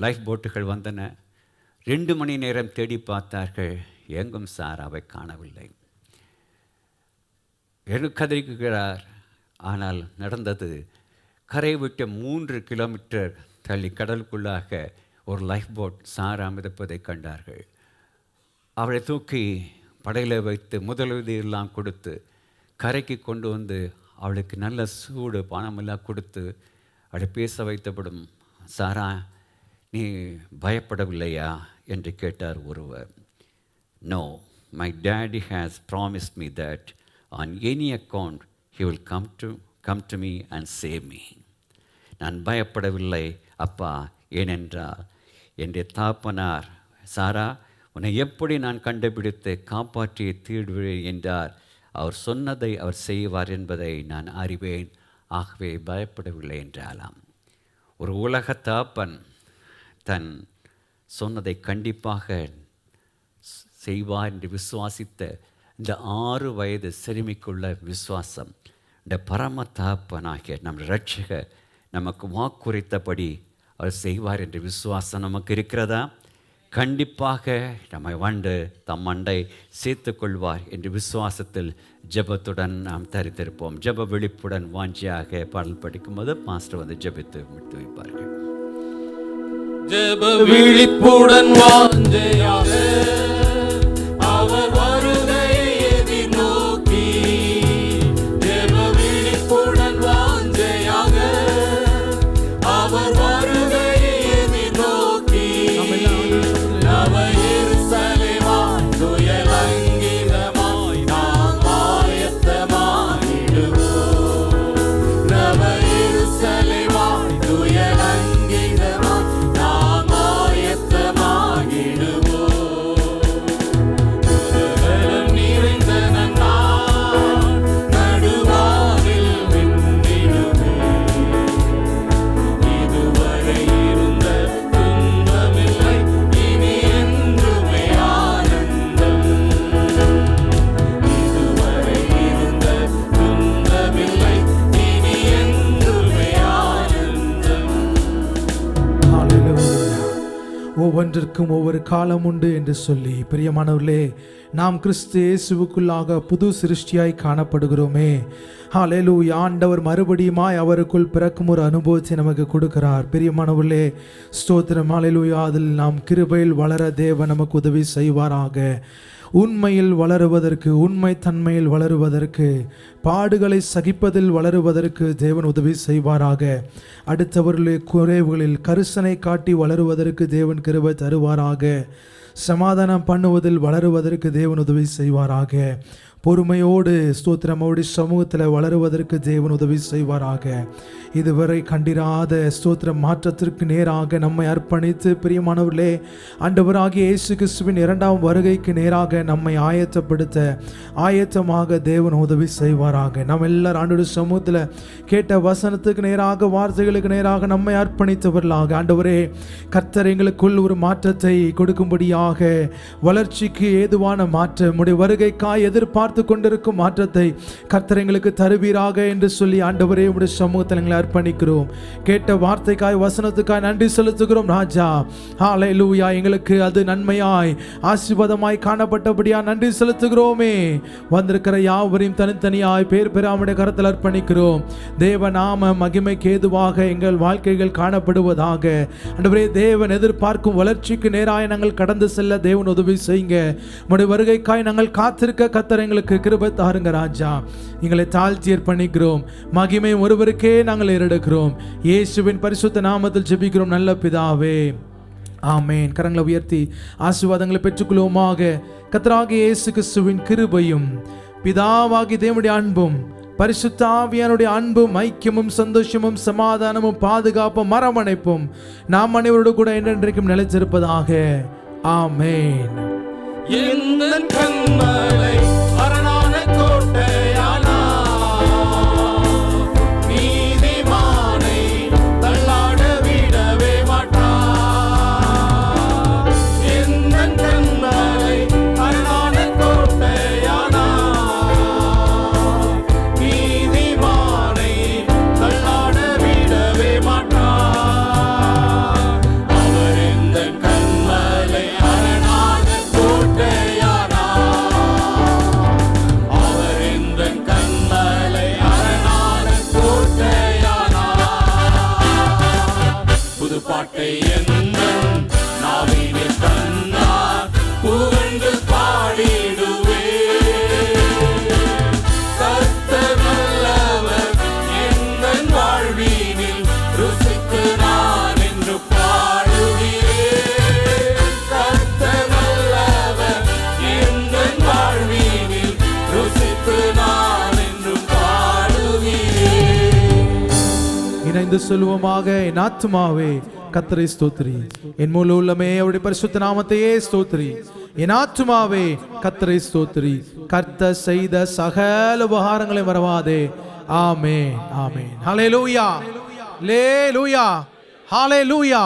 லைஃப் போட்டுகள் வந்தன. 2 மணி நேரம் தேடி பார்த்தார்கள், எங்கும் சாராவை காணவில்லை. கதறிக்கிறார். ஆனால் நடந்தது, கரை விட்டு 3 கிலோமீட்டர் தள்ளி கடலுக்குள்ளாக ஒரு லைஃப் போட் சாரா மிதப்பதை கண்டார்கள். அவளை தூக்கி படையில் வைத்து முதலுதவி எல்லாம் கொடுத்து கரைக்கு கொண்டு வந்து அவளுக்கு நல்ல சூடு பணமெல்லாம் கொடுத்து அவளை பேச வைத்தப்படும். சாரா, நீ பயப்படவில்லையா என்று கேட்டார் ஒருவர். No, my daddy has promised me that on any account he will come to me and save me. நான் பயப்படவில்லை அப்பா, ஏனென்றால் என்னுடைய தாப்பனார் சாரா, உன்னை எப்படி நான் கண்டுபிடித்து காப்பாற்றி தீடுவேன் என்றார். அவர் சொன்னதை அவர் செய்வார் என்பதை நான் அறிவேன், ஆகவே பயப்படவில்லை என்றாலாம். ஒரு உலக தாப்பன் தன் சொன்னதை கண்டிப்பாக செய்வார் என்று விசுவாசித்த இந்த 6 வயது சிறுமிக்குள்ள விசுவாசம், இந்த பரம தாப்பனாகிய நம் ரட்சகர் நமக்கு வாக்குரைத்தபடி அவர் செய்வார் என்ற விசுவாசம் நமக்கு இருக்கிறதா? கண்டிப்பாக நம்மை வந்து தம் மண்டை சேர்த்து கொள்வார் என்று விசுவாசத்தில் ஜெபத்துடன் நாம் தரித்திருப்போம். ஜெப விழிப்புடன் வாஞ்சியாக பாடல் படிக்கும்போது மாஸ்டர் வந்து ஜெபித்து விட்டு வைப்பார்கள். ஜெப விழிப்புடன் வாஞ்சையாக அவர் வருகையை எதிர்நோக்கி, ஜெப விழிப்புடன் வாஞ்சையாக அவர் வருகையை எதிர்நோக்கி, நவ எருசலேமாய் துயரங்கிதமாய் நாம் ஆயத்தமாகிடுவோம். நவ எருசலேமாய் துயரங்கிதமாய் நாம் ஆயத்தமாகிடுவோம். துதகலம் நிறைந்த நன்னாள் நடுவானில் மின்னிடுமே. இதுவரை இருந்த துன்பமில்லை, இனி என்றுமே ஆனந்தம். இதுவரை இருந்த துன்பமில்லை, இனி என்றுமே ஆனந்தம். ஹalleluya. ஒவ்வொன்றிற்கும் ஒவ்வொரு காலம் உண்டு என்று சொல்லி, பிரியமானவர்களே, நாம் கிறிஸ்து இயேசுவுக்குள்ளாக புது சிருஷ்டியாய் காணப்படுகிறோமே. ஹalleluya. ஆண்டவர் மறுபடியுமாய் அவருக்குள் பிறக்கும் ஒரு அனுபவத்தை நமக்கு கொடுக்கிறார். பிரியமானவர்களே, ஸ்தோத்திரம். ஹalleluya. அதில் நாம் கிருபையில் வளர தேவன் நமக்கு உதவி செய்வாராக. உண்மையில் வளருவதற்கு, உண்மை தன்மையில் வளருவதற்கு, பாடுகளை சகிப்பதில் வளருவதற்கு தேவன் உதவி செய்வாராக. அடுத்தவர்களுடைய குறைவுகளில் கரிசனை காட்டி வளருவதற்கு தேவன் கிருபை தருவாராக. சமாதானம் பண்ணுவதில் வளருவதற்கு தேவன் உதவி செய்வாராக. பொறுமையோடு ஸ்தோத்திரம் அவருடைய சமூகத்தில் வளருவதற்கு தேவன் உதவி செய்வாராக. இதுவரை கண்டிராத ஸ்தோத்திரம் மாற்றத்திற்கு நேராக நம்மை அர்ப்பணித்து, பிரியமானவர்களே, ஆண்டவராகிய இயேசு கிறிஸ்துவின் இரண்டாம் வருகைக்கு நேராக நம்மை ஆயத்தமாக தேவன் உதவி செய்வாராக. நம்ம எல்லாரும் ஆண்டவருடைய சமூகத்தில் கேட்ட வசனத்துக்கு நேராக, வார்த்தைகளுக்கு நேராக நம்மை அர்ப்பணித்தவர்களாக, ஆண்டவரே, கர்த்தர் எங்களுக்குள் ஒரு மாற்றத்தை கொடுக்கும்படியாக, வளர்ச்சிக்கு ஏதுவான மாற்றம், உடைய வருகைக்காய் எதிர்பார்த்து கொண்டிருக்கும் மாற்றத்தை கர்த்தர் எங்களுக்கு தருவீராக என்று சொல்லி, ஆண்டவரே, உடைய சமூகத்தில் எங்களை அர்ப்பணிக்கிறோம். கேட்ட வார்த்தைக்காய், வசனத்துக்காய் நன்றி செலுத்துகிறோம் ராஜா. ஹalleluya. எங்களுக்கு அது நன்மையாய் ஆசீர்வாதமாய் காணப்பட்டபடியா நன்றி செலுத்துகிறோமே. வந்திருக்கிற யாவரையும் தனித்தனியாய் பேர் பெறாமுடைய கரத்தில் அர்ப்பணிக்கிறோம். தேவ நாம மகிமைக்கு ஏதுவாக எங்கள் வாழ்க்கைகள் காணப்படுவதாக. ஆண்டவரே, தேவன் எதிர்பார்க்கும் வளர்ச்சிக்கு நேராய் நாங்கள் கடந்து செல்ல தேவன் உதவி செய்யுங்க. உம்முடைய வருகைக்காய் நாங்கள் காத்திருக்க கர்த்தர் எங்களுக்கு கிருபை தாருங்க ராஜா. எங்களை தாழ்த்தி அர்ப்பணிக்கிறோம். மகிமை ஒருவருக்கே நாங்கள் ஏறெடுக்கிறோம். இயேசுவின் பரிசுத்த நாமத்தில் ஜெபிக்கிறோம் நல்ல பிதாவே, ஆமென். கரங்களை உயர்த்தி ஆசீர்வாதங்களை பெற்றுக்கொள்வோமாக. கர்த்தராகிய இயேசு கிறிஸ்துவின் கிருபையும், பிதாவாகிய தேவனுடைய அன்பும், பரிசுத்த ஆவியானுடைய அன்பும், ஐக்கியமும், சந்தோஷமும், சமாதானமும், பாதுகாப்பும், அரவணைப்பும் நாம் அனைவரோடு கூட என்றென்றைக்கும் நிலைத்திருப்பதாக. ஆமென். எந்தன் கண்மலை அரணான கோட்டையானா, நீதிமானை தள்ளாட விடவே மாட்டார். எந்தன் கண்மலை அரணான கோட்டையானா, நீதிமானை தள்ளாட விடவே மாட்டார். அவர் எந்தன் கண்மலை அரணான கோட்டையானா, அவர் எந்தன் கண்மலை அரணான கோட்டையானா. புது பாட்டை எந்தன் நாவினில் தந்தார், புகழ்ந்து பாடிடுவே. கர்த்தர் நல்லவர், எந்தன் வாழ்வினில் ருசித்து நான் என்று பாடுகிறேன். கர்த்தர் நல்லவர், எந்தன் வாழ்வினில் ருசித்து நான் என்று பாடுகிறேன். இணைந்து சொல்லுவோமாக. என் ஆத்துமாவே கர்த்தரை ஸ்தோத்திரி, என் முழு உள்ளமே அவருடைய பரிசுத்த நாமத்தையே ஸ்தோத்திரி. என் ஆத்துமாவே கர்த்தரை ஸ்தோத்திரி, கர்த்தர் செய்த சகல உபகாரங்களை மறவாதே. ஆமென், ஆமென். ஹalleluya, ஹalleluya, ஹalleluya.